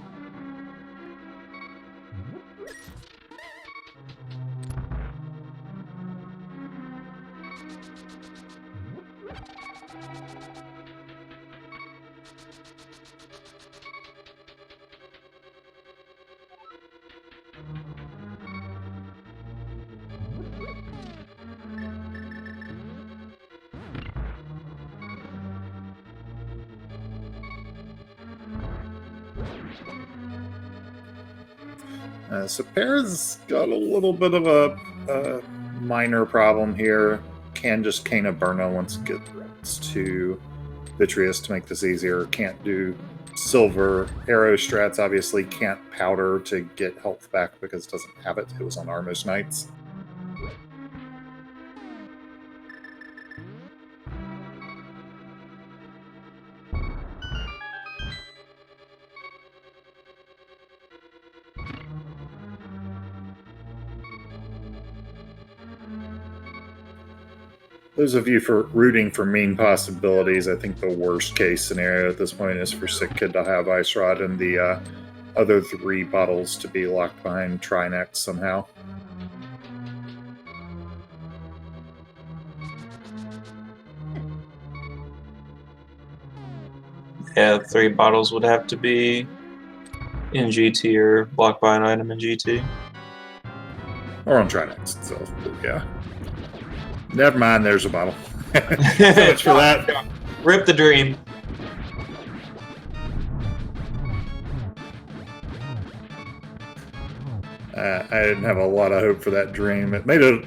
So Pear's got a little bit of a minor problem here. Can just cane a Burna once it gets to Vitreous to make this easier. Can't do silver. Arrow strats obviously can't powder to get health back because it doesn't have it. It was on Armos Knights. Those of you rooting for mean possibilities, I think the worst case scenario at this point is for Sick Kid to have Ice Rod and the other 3 bottles to be locked behind Trinex somehow. Yeah, 3 bottles would have to be in GT or blocked by an item in GT. Or on Trinex itself, yeah. Never mind, there's a bottle. So much for that. Rip the dream. I didn't have a lot of hope for that dream. It made it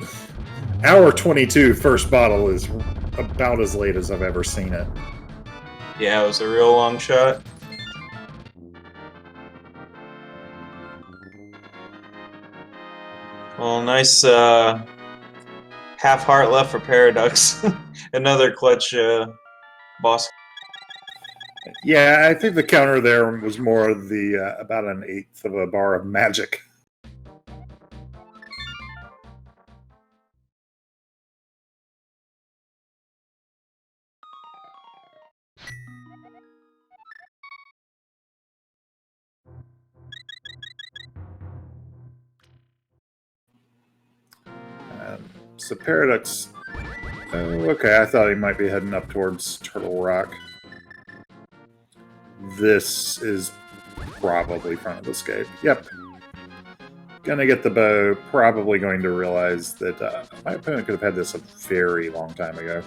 hour 22 first bottle is about as late as I've ever seen it. Yeah, it was a real long shot. Well, nice half heart left for Paraducks. Another clutch boss. Yeah, I think the counter there was more the about an 1/8 of a bar of magic. So Paradox. Oh, okay, I thought he might be heading up towards Turtle Rock. This is probably front of escape. Yep. Gonna get the bow. Probably going to realize that my opponent could have had this a very long time ago.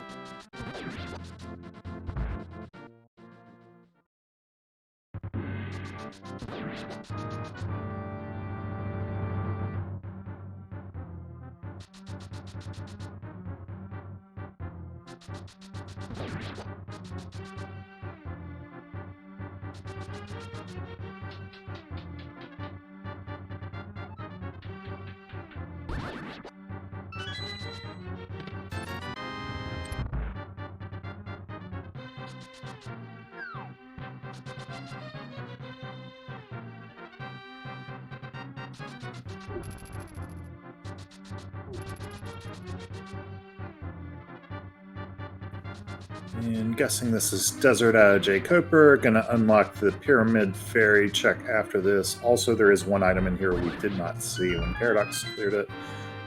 And guessing this is Desert out of jkoper. Gonna unlock the Pyramid Fairy check after this. Also, there is one item in here we did not see when Paradox cleared it,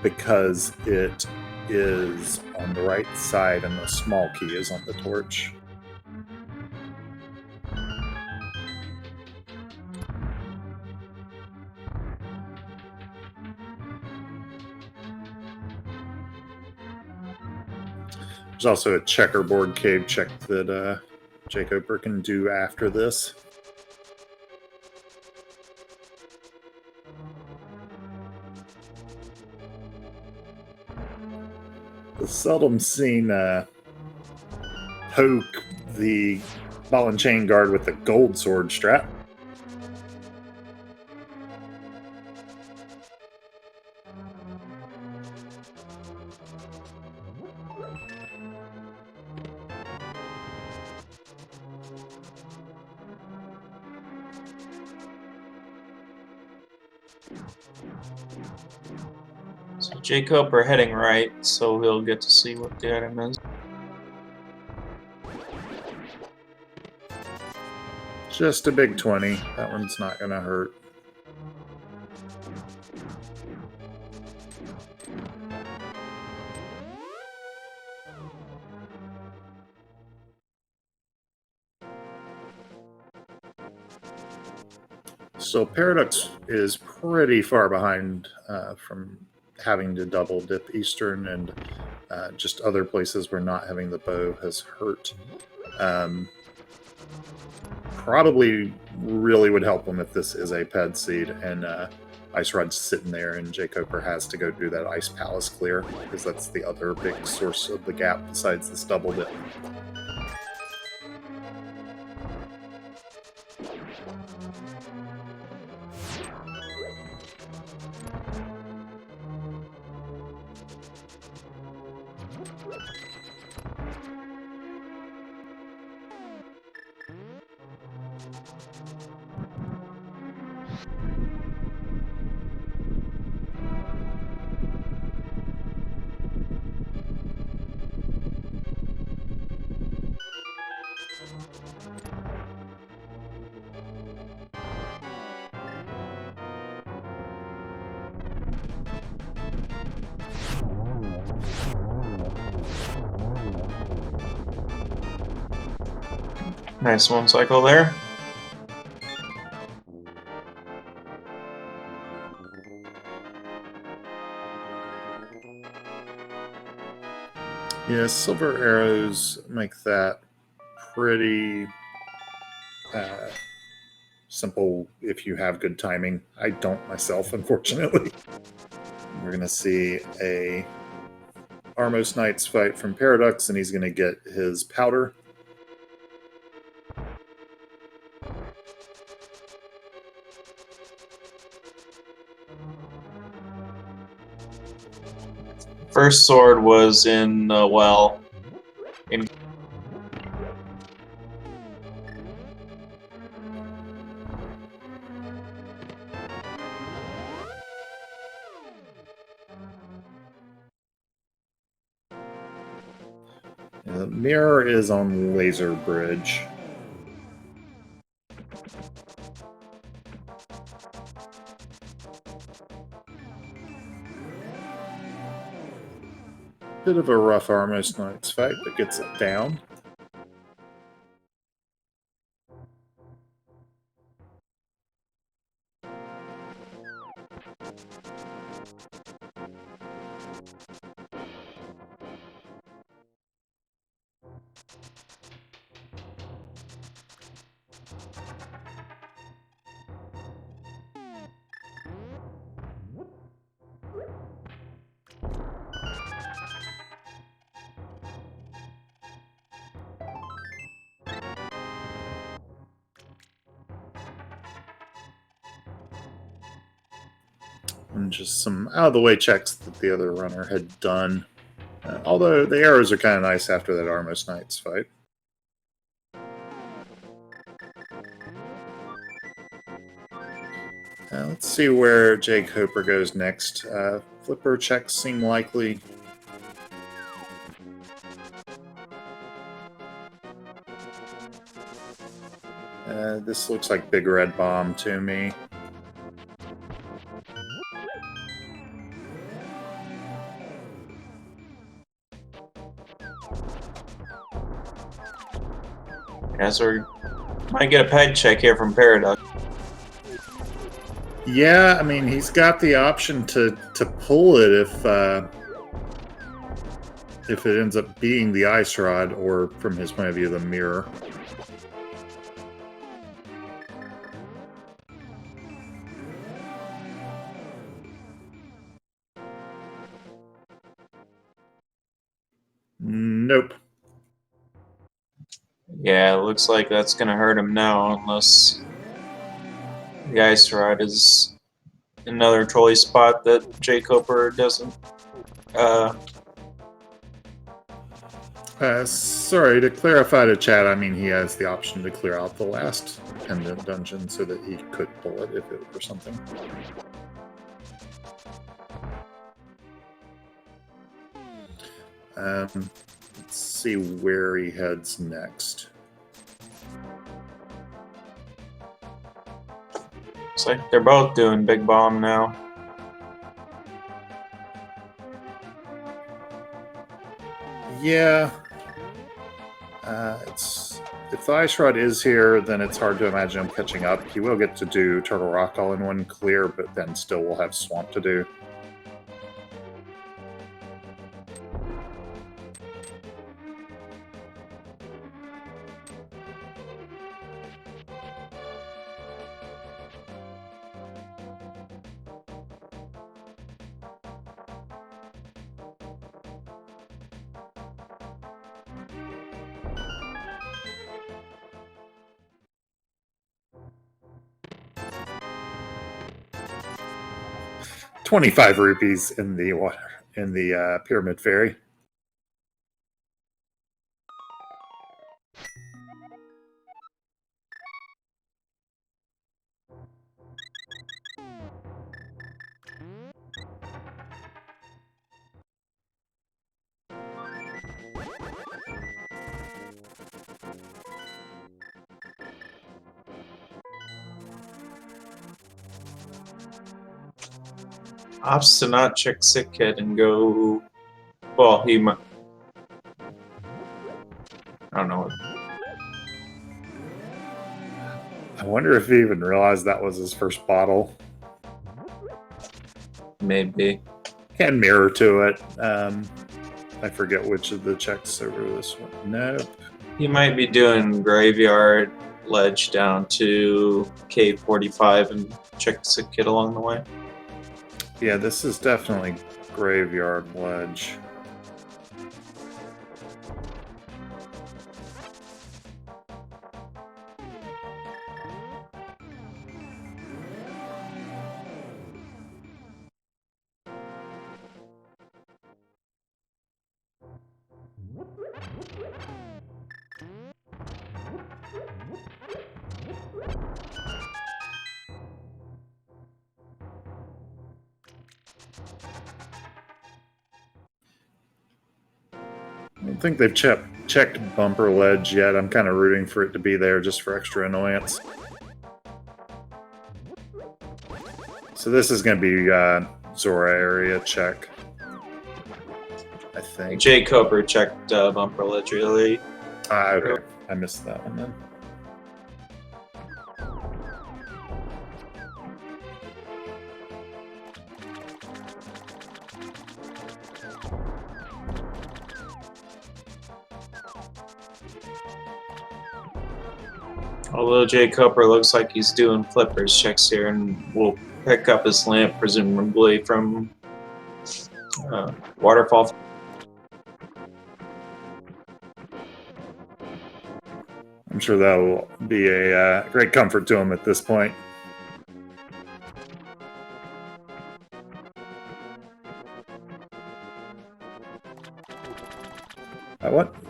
because it is on the right side and the small key is on the torch. There's also a checkerboard cave check that jkoper can do after this. The seldom seen poke the ball and chain guard with the gold sword strap. So jkoper heading right, so we'll get to see what the item is. Just a big 20. That one's not going to hurt. So Paradox is pretty far behind from having to double dip Eastern, and just other places where not having the bow has hurt. Probably really would help him if this is a ped seed and Ice Rod's sitting there and jkoper has to go do that Ice Palace clear, because that's the other big source of the gap besides this double dip. Nice one cycle there. Yeah, silver arrows make that pretty simple if you have good timing. I don't myself, unfortunately. We're going to see a Armos Knights fight from Paradox, and he's going to get his powder. First sword was in the well. The mirror is on Laser Bridge. Bit of a rough Armos Knights fight, but gets it down. And just some out-of-the-way checks that the other runner had done. Although the arrows are kind of nice after that Armos Knights fight. Let's see where jkoper goes next. Flipper checks seem likely. This looks like Big Red Bomb to me. Yeah, so we might get a peg check here from Paraduck. Yeah, I mean, he's got the option to pull it if it ends up being the ice rod, or from his point of view, the mirror. Nope. Yeah, it looks like that's gonna hurt him now, unless the ice rod is another trolley spot that jkoper doesn't. Sorry, to clarify to chat, I mean he has the option to clear out the last pendant dungeon so that he could pull it if it were something. Let's see where he heads next. Looks like they're both doing Big Bomb now. Yeah. If the ice rod is here, then it's hard to imagine him catching up. He will get to do Turtle Rock all in one clear, but then still will have Swamp to do. $25 rupees in the water in the Pyramid Ferry. Opts to not check Sick Kid and go. Well, he might. I don't know. I wonder if he even realized that was his first bottle. Maybe. Can mirror to it. I forget which of the checks over this one. Nope. He might be doing Graveyard Ledge down to Cave 45 and check Sick Kid along the way. Yeah, this is definitely Graveyard Ledge. I don't think they've checked Bumper Ledge yet. I'm kind of rooting for it to be there just for extra annoyance. So this is going to be Zora area check, I think. jkoper checked Bumper Ledge really. Okay. I missed that one then. Although jkoper looks like he's doing flippers checks here and will pick up his lamp presumably from Waterfall. I'm sure that will be a great comfort to him at this point.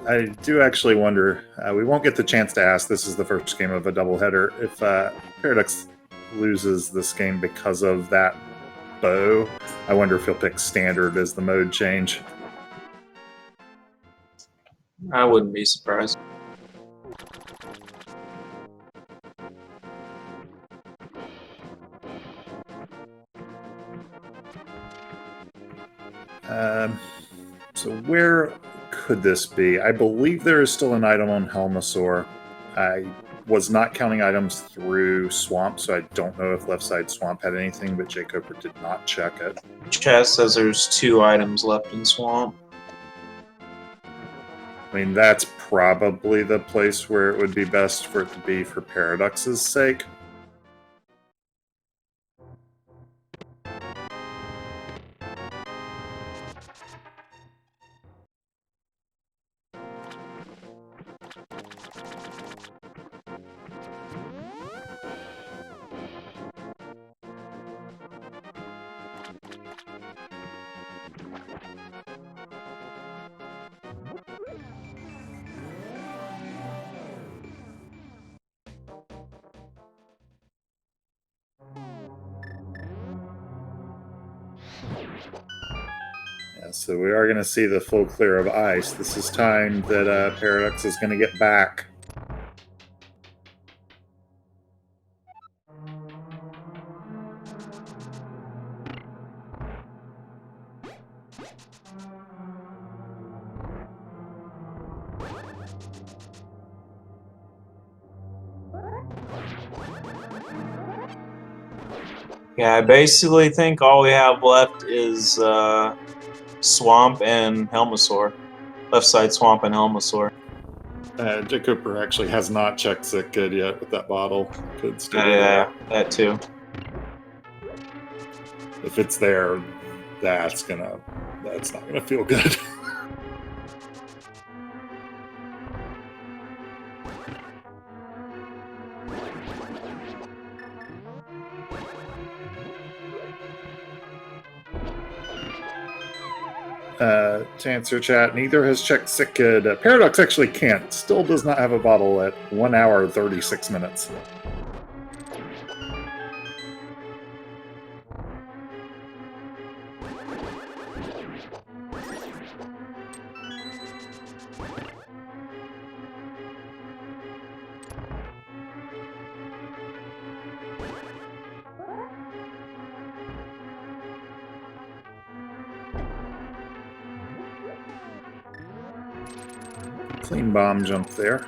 I do actually wonder, we won't get the chance to ask, this is the first game of a doubleheader, if Paraducks loses this game because of that bow. I wonder if he'll pick standard as the mode change. I wouldn't be surprised. So where could this be? I believe there is still an item on Helmasaur. I was not counting items through Swamp, so I don't know if left side Swamp had anything, but jkoper did not check it. Chaz says there's 2 items left in Swamp. I mean, that's probably the place where it would be best for it to be for Paradux's sake. Yeah, so we are going to see the full clear of ice. This is time that Paradux is going to get back. Yeah, I basically think all we have left is Swamp and Helmasaur. Left side Swamp and Helmasaur. jkoper actually has not checked Sick Kid yet with that bottle. Could still be Yeah, there. that too. If it's there, that's not gonna feel good. To answer chat, neither has checked Sick Kid. Paradox actually can't. Still does not have a bottle at 1 hour 36 minutes. Clean bomb jump there.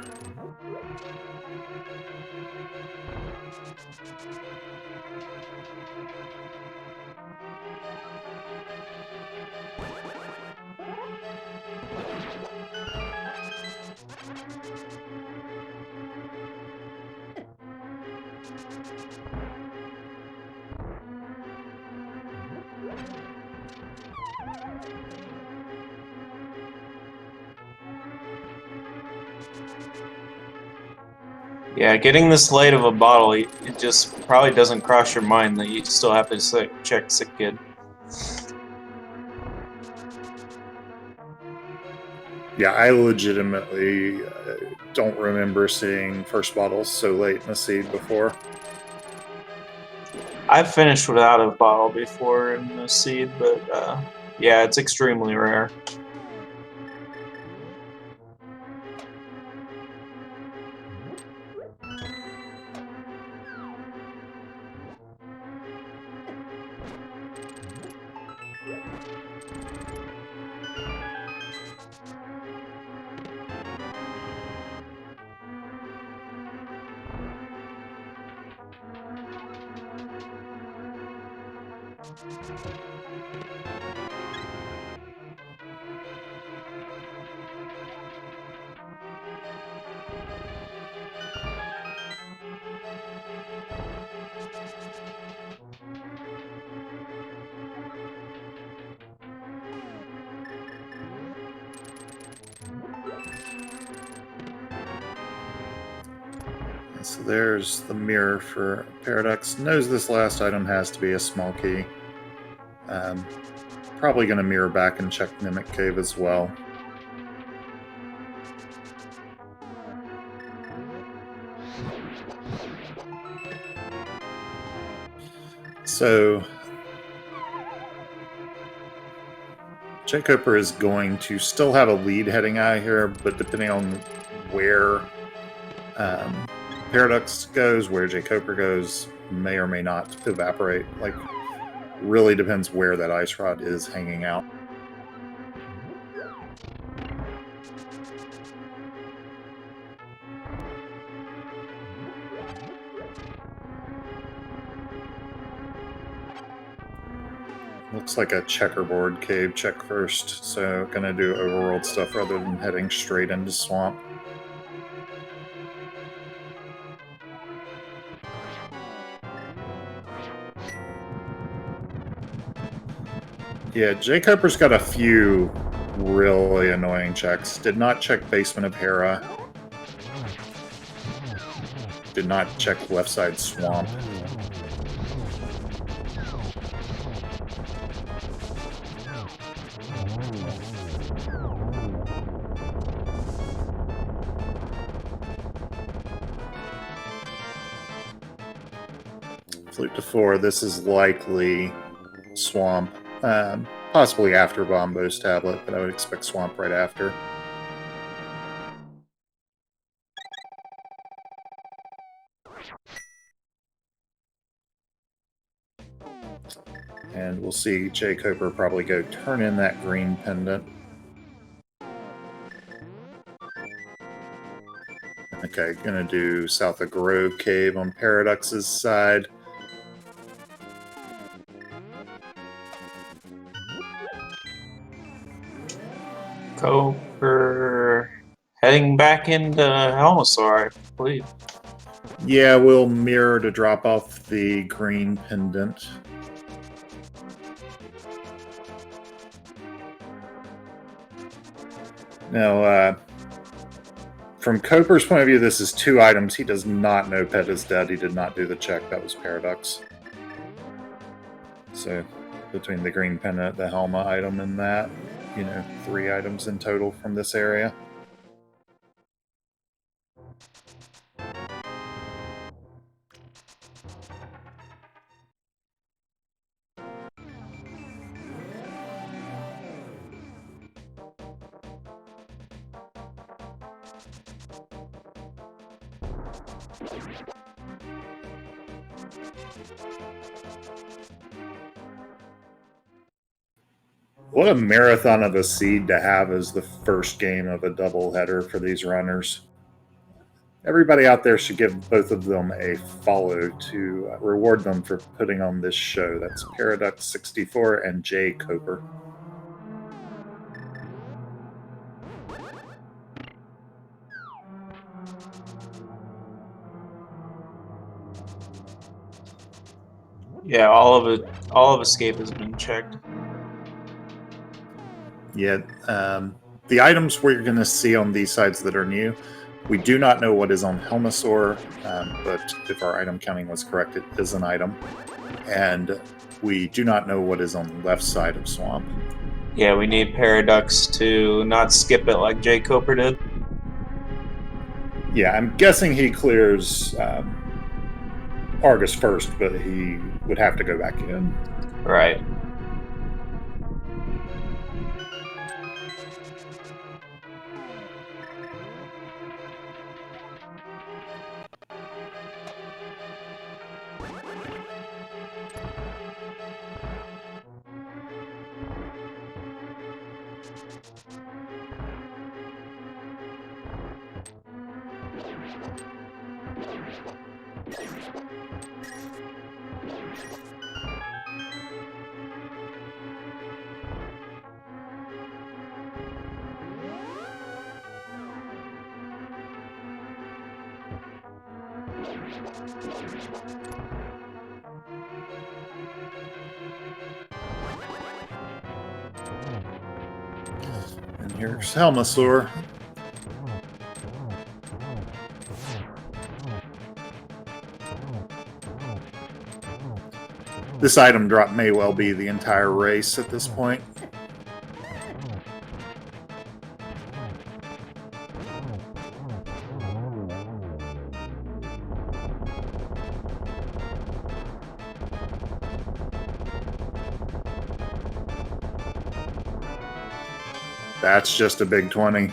Yeah, getting this late of a bottle, it just probably doesn't cross your mind that you still have to check Sick Kid. Yeah, I legitimately don't remember seeing first bottles so late in the seed before. I've finished without a bottle before in the seed, but yeah, it's extremely rare. So there's the mirror for Paradox. Knows this last item has to be a small key. Probably going to mirror back and check Mimic Cave as well. So jkoper is going to still have a lead heading out here, but depending on where Paraducks goes, where jkoper goes, may or may not evaporate. Like, really depends where that ice rod is hanging out. Looks like a checkerboard cave check first, so gonna do overworld stuff rather than heading straight into swamp. Yeah, jkoper's got a few really annoying checks. Did not check Basement of Hera. Did not check left side swamp. Flute to 4, this is likely swamp. Possibly after Bombo's tablet, but I would expect swamp right after. And we'll see jkoper probably go turn in that green pendant. Okay, gonna do south of Grove Cave on Paradux's side. Koper heading back into Helmasaur, I believe. Yeah, we'll mirror to drop off the green pendant. Now, from Koper's point of view, this is 2 items. He does not know Pet is dead. He did not do the check. That was Paraducks. So, between the green pendant, the Helma item, and that, 3 items in total from this area. What a marathon of a seed to have as the first game of a doubleheader for these runners. Everybody out there should give both of them a follow to reward them for putting on this show. That's paraducks64 and jkoper. Yeah, all of Escape has been checked. Yeah, the items we're going to see on these sides that are new, we do not know what is on Helmasaur, but if our item counting was correct, it is an item. And we do not know what is on the left side of Swamp. Yeah, we need Paraducks to not skip it like jkoper did. Yeah, I'm guessing he clears Argus first, but he would have to go back in. Right. And here's Helmasaur. This item drop may well be the entire race at this point. That's just a big 20.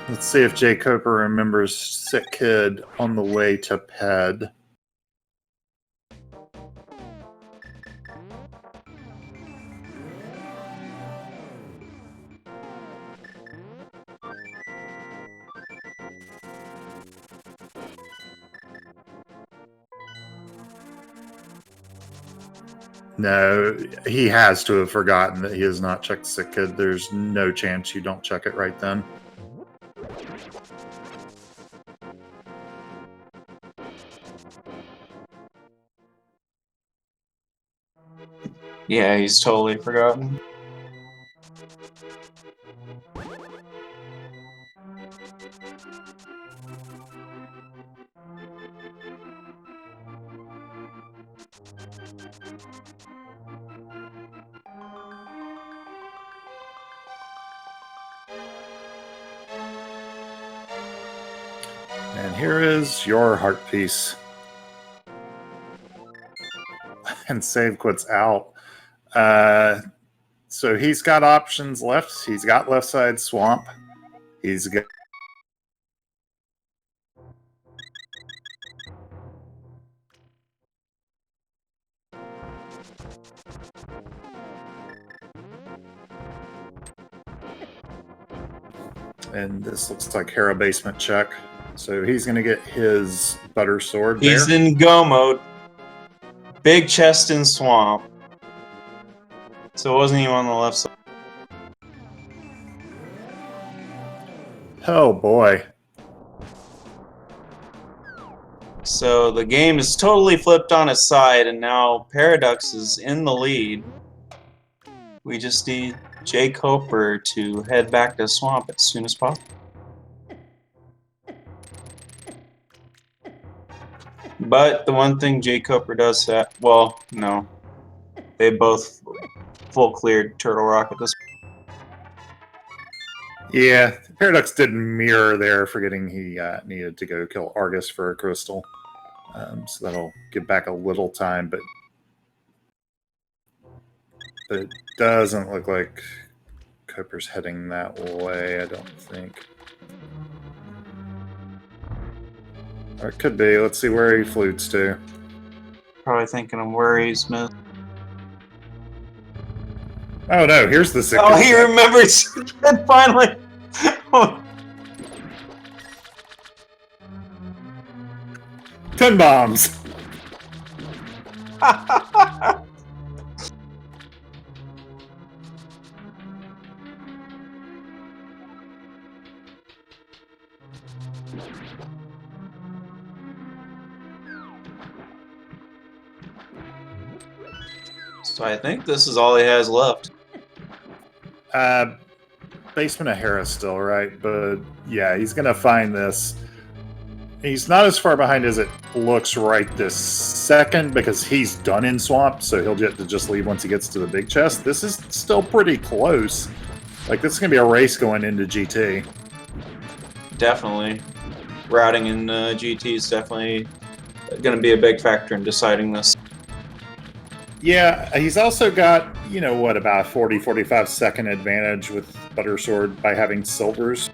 Let's see if jkoper remembers Sick Kid on the way to Ped. No, he has to have forgotten that he has not checked Sick Kid. There's no chance you don't check it right then. Yeah, he's totally forgotten. And here is your heart piece. And save quits out. So he's got options left. He's got left side swamp. He's got and this looks like Hera basement check. So he's going to get his butter sword there. He's in go mode. Big chest in swamp. So it wasn't even on the left side. Oh boy. So the game is totally flipped on its side, and now Paraducks is in the lead. We just need jkoper to head back to swamp as soon as possible. But the one thing jkoper does that, well, no. They both full cleared Turtle Rock at this point. Yeah, Paradox didn't mirror there, forgetting he needed to go kill Argus for a crystal. So that'll give back a little time, but it doesn't look like Cooper's heading that way, I don't think. Or it could be. Let's see where he flutes to. Probably thinking of where he's missed. Oh no, here's the sick. Oh, he remembers finally. 10 bombs. So I think this is all he has left. Basement of Hera still, right? But yeah, he's gonna find this. He's not as far behind as it looks right this second because he's done in swamp, so he'll get to just leave once he gets to the big chest. This is still pretty close. Like, this is gonna be a race going into GT. Definitely. Routing in GT is definitely going to be a big factor in deciding this. Yeah, he's also got, you know what, about a 40-45 second advantage with Butter Sword by having silvers.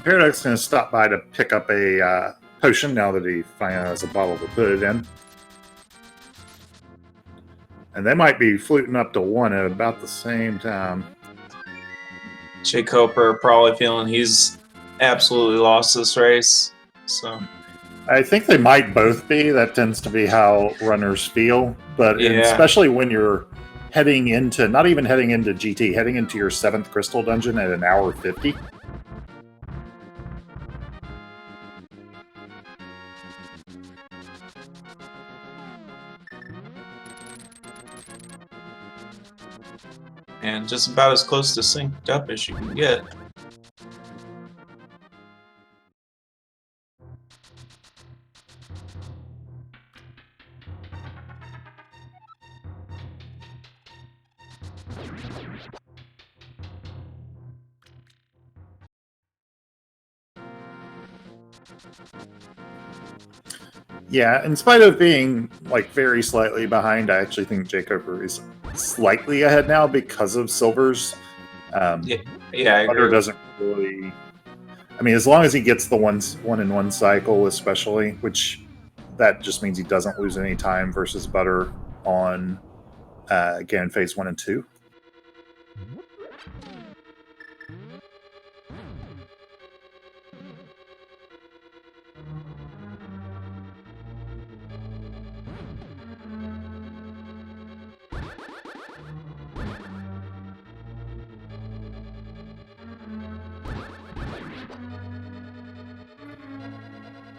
Paradox is going to stop by to pick up a potion now that he finally has a bottle to put it in. And they might be fluting up to 1 at about the same time. jkoper probably feeling he's absolutely lost this race. So I think they might both be. That tends to be how runners feel. But yeah, especially when you're heading into, not even heading into GT, heading into your 7th crystal dungeon at an hour 50. and just about as close to synced up as you can get. Yeah, in spite of being like very slightly behind, I actually think jkoper is slightly ahead now because of Silver's. Yeah, I Butter agree. doesn't really. I mean, as long as he gets the one in one cycle, especially, which that just means he doesn't lose any time versus Butter on again phase 1 and 2.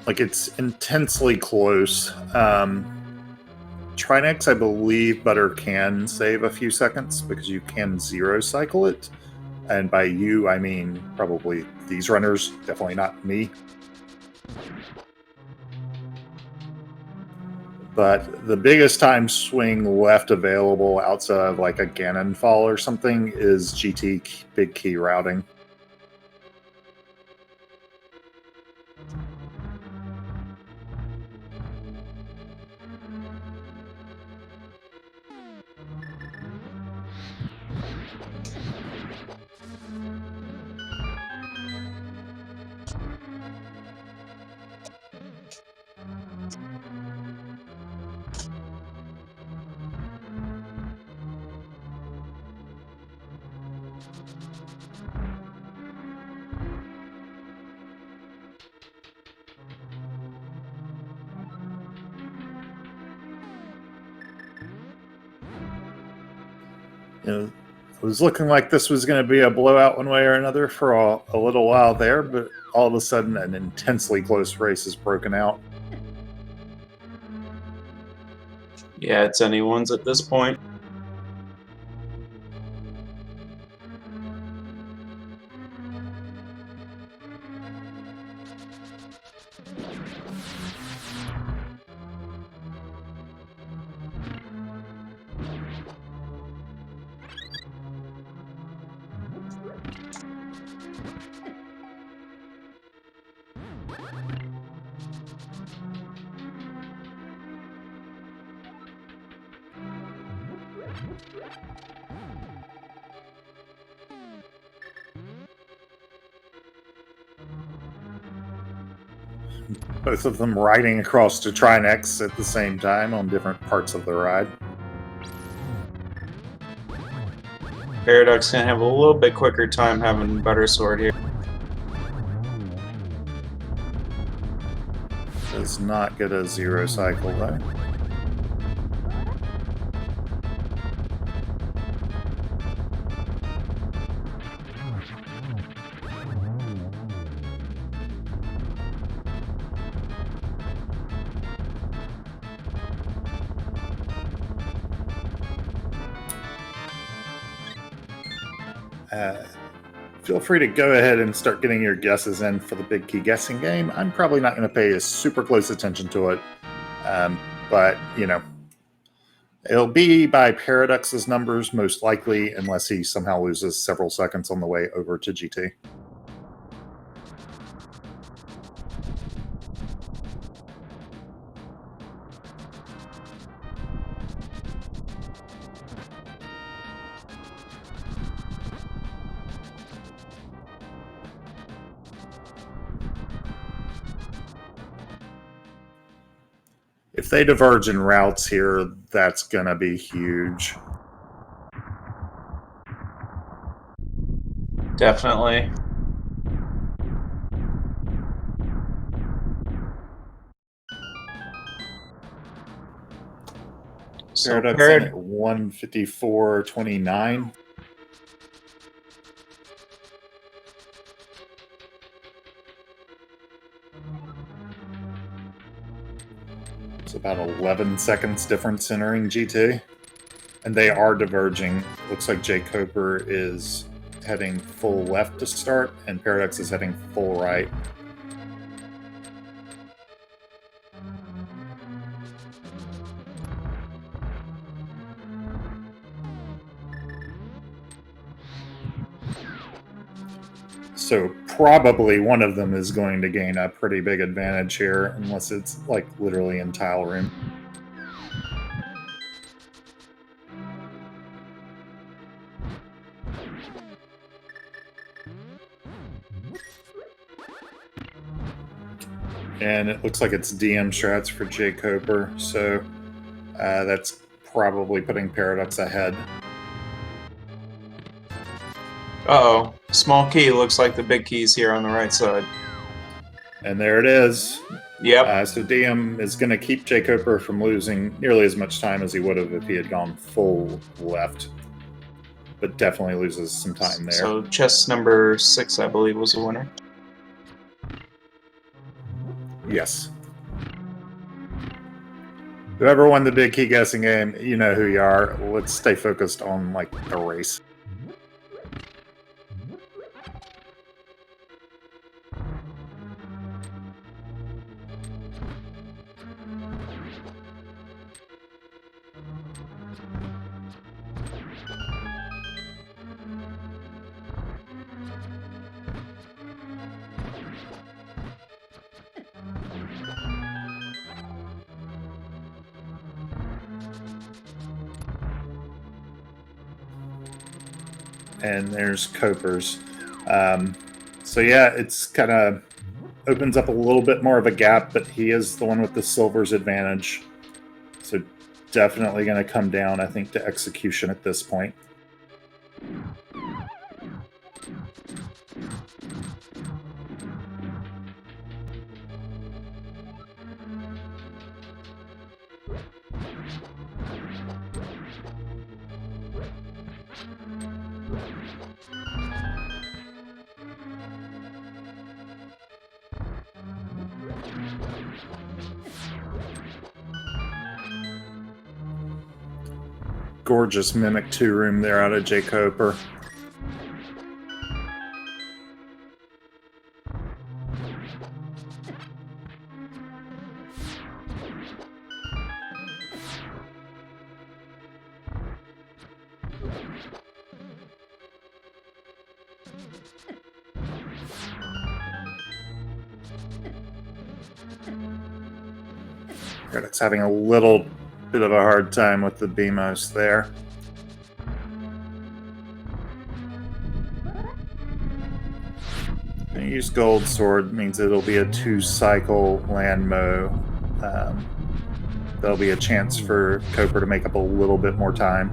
Like, it's intensely close. Trinex, I believe Butter can save a few seconds because you can zero cycle it. And by you, I mean probably these runners, definitely not me. But the biggest time swing left available outside of like a Ganon fall or something is GT big key routing. You know, it was looking like this was going to be a blowout one way or another for a little while there, but all of a sudden an intensely close race has broken out. Yeah, it's anyone's at this point. Both of them riding across to Trinex at the same time on different parts of the ride. Paraducks gonna have a little bit quicker time having Butter Sword here. Does not get a zero cycle though. Feel free to go ahead and start getting your guesses in for the big key guessing game. I'm probably not going to pay super close attention to it, but you know, it'll be by Paradux's numbers most likely, unless he somehow loses several seconds on the way over to GT. If they diverge in routes here, that's going to be huge. Definitely. So Paraducks in at 154.29. It's about 11 seconds difference entering GT. And they are diverging. Looks like jkoper is heading full left to start, and Paraducks is heading full right. So probably one of them is going to gain a pretty big advantage here, unless it's like literally in tile room. And it looks like it's DM strats for jkoper, so that's probably putting Paraducks ahead. Uh-oh. Small key looks like the big key's here on the right side. And there it is. Yep. So DM is going to keep jkoper from losing nearly as much time as he would have if he had gone full left. But definitely loses some time there. So chest number 6, I believe, was the winner. Yes. Whoever won the big key guessing game, you know who you are. Let's stay focused on like the race. And there's Copers. So yeah, it's kind of opens up a little bit more of a gap, but he is the one with the silver's advantage. So definitely going to come down, I think, to execution at this point. Gorgeous Mimic 2 room there out of jkoper. It's having a little bit of a hard time with the BMOS there. Use Gold Sword means it'll be a 2-cycle land mow. There'll be a chance for Coper to make up a little bit more time.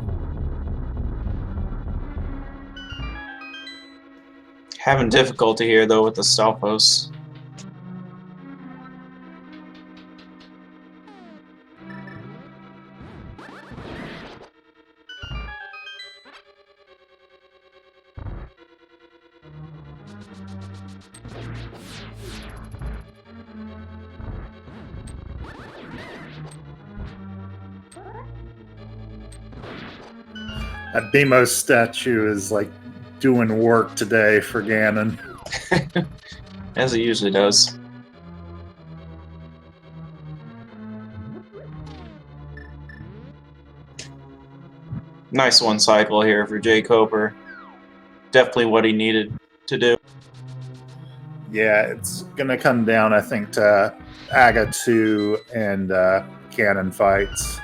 Having difficulty here, though, with the Stalfos. That BMOS statue is like doing work today for Ganon. As it usually does. Nice 1 cycle here for jkoper. Definitely what he needed to do. Yeah, it's going to come down, I think, to Aga 2 and Ganon fights.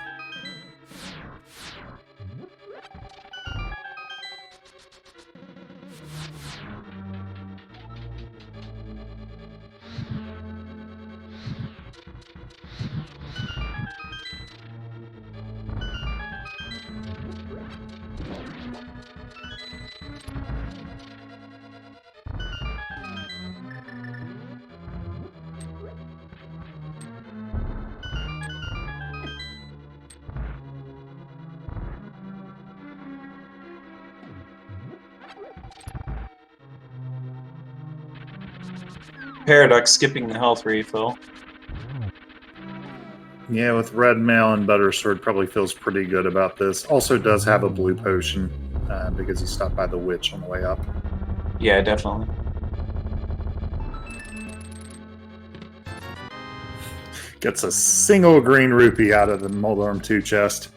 Paraducks skipping the health refill. Yeah, with red mail and Buttersword probably feels pretty good about this. Also does have a blue potion because he stopped by the witch on the way up. Yeah, definitely. Gets a single green rupee out of the Moldarm 2 chest.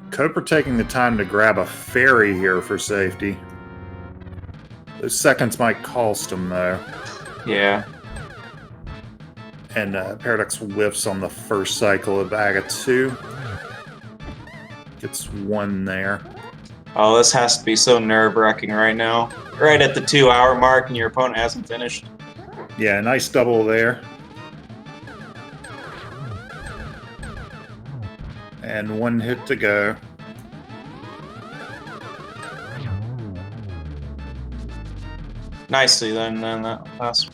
Jkoper taking the time to grab a fairy here for safety. Those seconds might cost him, though. Yeah. And Paradox whiffs on the first cycle of Aga 2. Gets one there. Oh, this has to be so nerve-wracking right now. Right at the 2-hour mark and your opponent hasn't finished. Yeah, nice double there. And one hit to go. Nicely then that last.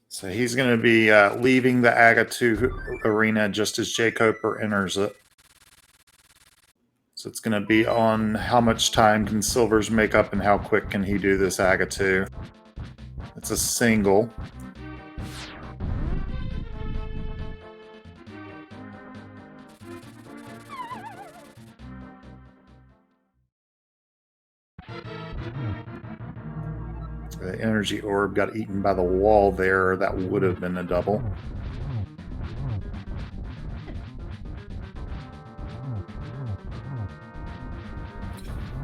So he's going to be leaving the Aga 2 arena just as jkoper enters it. So it's going to be on how much time can Silvers make up and how quick can he do this Aga 2. It's a single. The energy orb got eaten by the wall there. That would have been a double.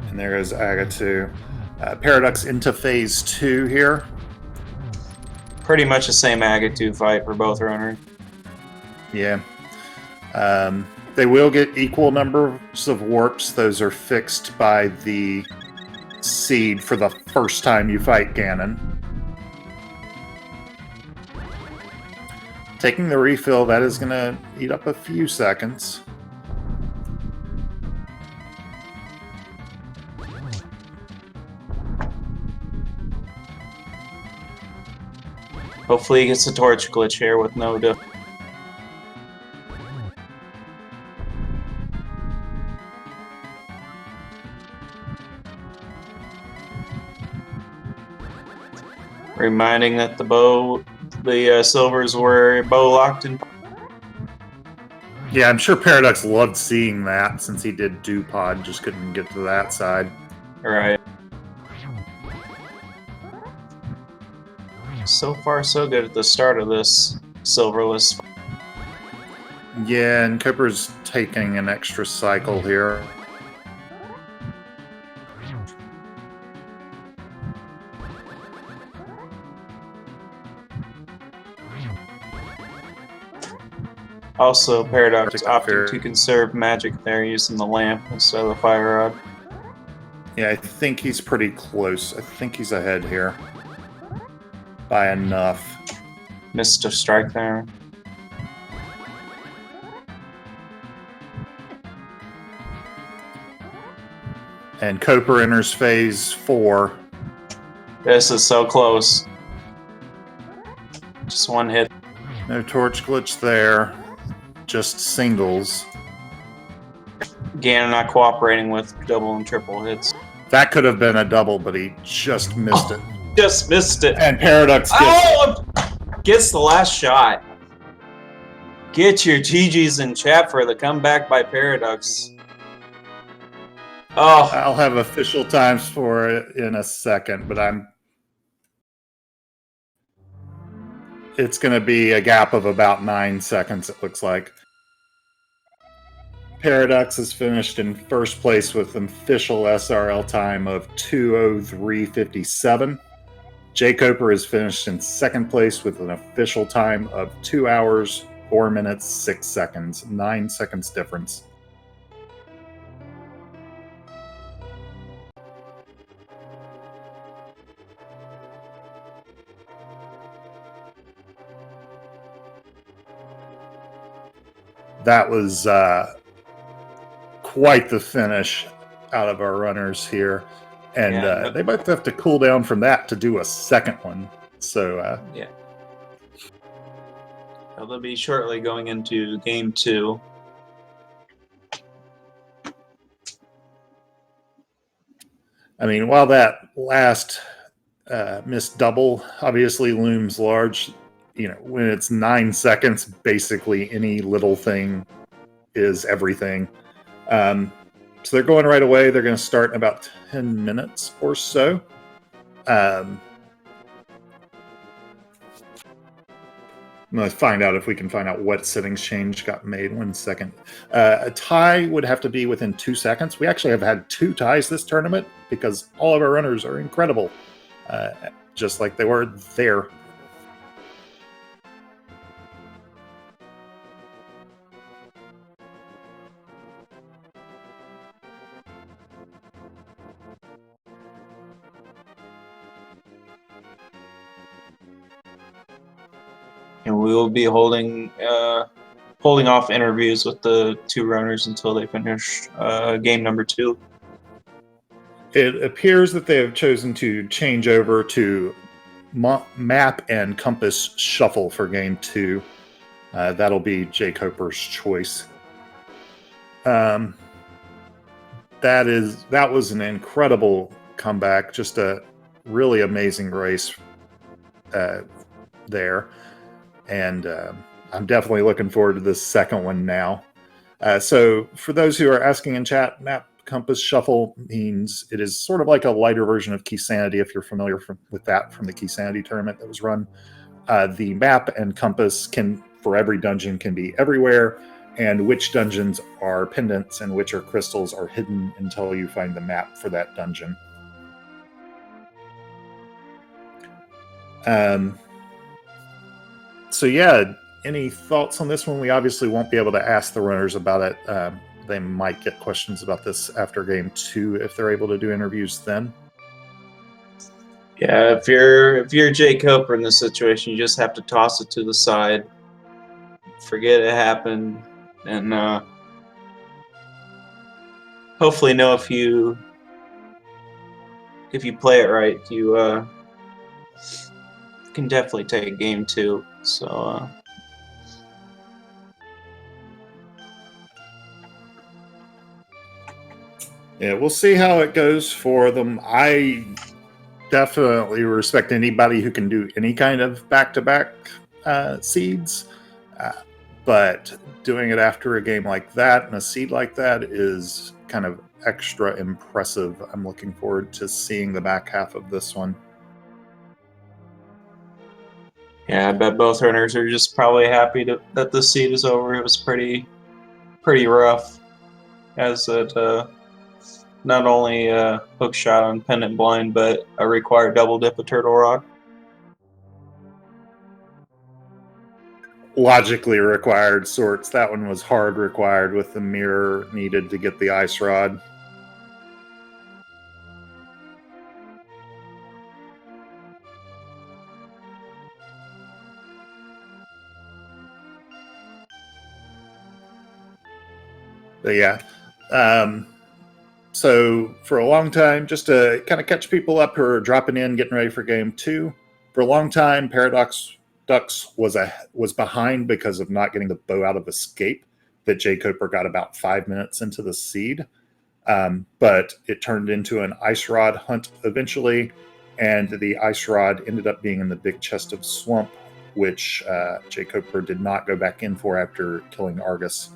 And there goes Aga 2. Paradox into phase 2 here. Pretty much the same Aga 2 fight for both runners. Yeah. They will get equal numbers of warps. Those are fixed by the seed for the first time you fight Ganon. Taking the refill, that is going to eat up a few seconds. Hopefully he gets a torch glitch here with no diff. Reminding that the silvers were bow locked in. Yeah, I'm sure Paradox loved seeing that since he did Dupod, just couldn't get to that side. Right. So far, so good at the start of this silverless. Yeah, and Cooper's taking an extra cycle here. Also, Paradox opting to conserve magic there using the lamp instead of the fire rod. Yeah, I think he's pretty close. I think he's ahead here. By enough. Missed a strike there. And Jkoper enters phase 4. This is so close. Just one hit. No torch glitch there. Just singles. Ganon not cooperating with double and triple hits. That could have been a double, but he just missed it. Just missed it. And Paradox Gets the last shot. Get your GGs in chat for the comeback by Paradox. Oh, I'll have official times for it in a second, but it's going to be a gap of about 9 seconds, it looks like. Paradox is finished in first place with an official SRL time of 2:03:57. jkoper is finished in second place with an official time of 2 hours, 4 minutes, 6 seconds. 9 seconds difference. That was quite the finish out of our runners here. And Yeah, they both have to cool down from that to do a second one. So yeah. They'll be shortly going into game 2. I mean, while that last missed double obviously looms large, when it's 9 seconds, basically any little thing is everything. So they're going right away. They're going to start in about 10 minutes or so. I'm going to find out if we can find out what settings change got made. 1 second. A tie would have to be within 2 seconds. We actually have had 2 ties this tournament because all of our runners are incredible, just like they were there. And we will be holding off interviews with the 2 runners until they finish game number 2. It appears that they have chosen to change over to map and compass shuffle for game 2. That'll be jkoper's choice. That was an incredible comeback. Just a really amazing race there. And I'm definitely looking forward to this second one now. So for those who are asking in chat, map compass shuffle means it is sort of like a lighter version of Key Sanity, if you're familiar with that from the Key Sanity tournament that was run. The map and compass for every dungeon can be everywhere, and which dungeons are pendants and which are crystals are hidden until you find the map for that dungeon. So yeah, any thoughts on this one? We obviously won't be able to ask the runners about it. They might get questions about this after game 2 if they're able to do interviews then. Yeah, if you're jkoper in this situation, you just have to toss it to the side, forget it happened, and hopefully know if you play it right, you can definitely take game 2. So yeah, we'll see how it goes for them. I definitely respect anybody who can do any kind of back-to-back seeds, but doing it after a game like that and a seed like that is kind of extra impressive. I'm looking forward to seeing the back half of this one. yeah, I bet both runners are just probably happy that the seed is over. It was pretty rough, as it not only hook shot on pendant blind, but a required double dip of turtle rock. Logically required sorts. That one was hard required with the mirror needed to get the ice rod. But yeah. So for a long time, just to kind of catch people up who are dropping in, getting ready for game 2, for a long time, Paradox Ducks was behind because of not getting the bow out of escape that jkoper got about 5 minutes into the seed. But it turned into an ice rod hunt eventually, and the ice rod ended up being in the big chest of swamp, which jkoper did not go back in for after killing Argus.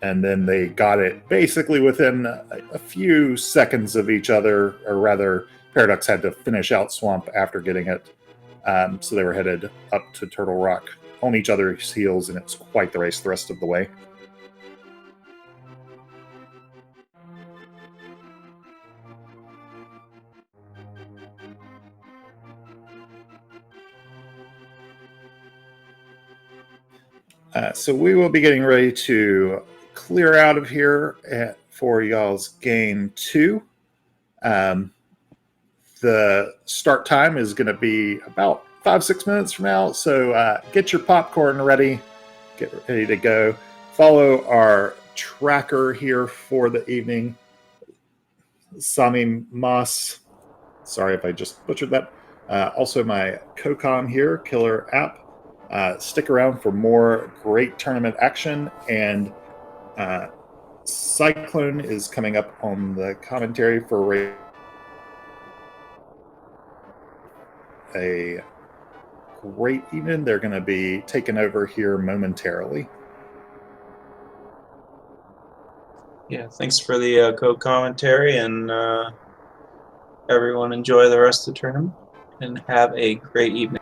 And then they got it basically within a few seconds of each other, or rather, Paradox had to finish out Swamp after getting it. So they were headed up to Turtle Rock on each other's heels, and it was quite the race the rest of the way. So we will be getting ready to clear out of here for y'all's game 2. The start time is going to be about 5-6 minutes from now, so get your popcorn ready, get ready to go. Follow our tracker here for the evening. Sami Moss. Sorry if I just butchered that. Also, my CoCom here, Killer App. Stick around for more great tournament action, and Cyclone is coming up on the commentary for a great evening. They're going to be taking over here momentarily. Yeah, thanks for the co-commentary, and everyone enjoy the rest of the tournament and have a great evening.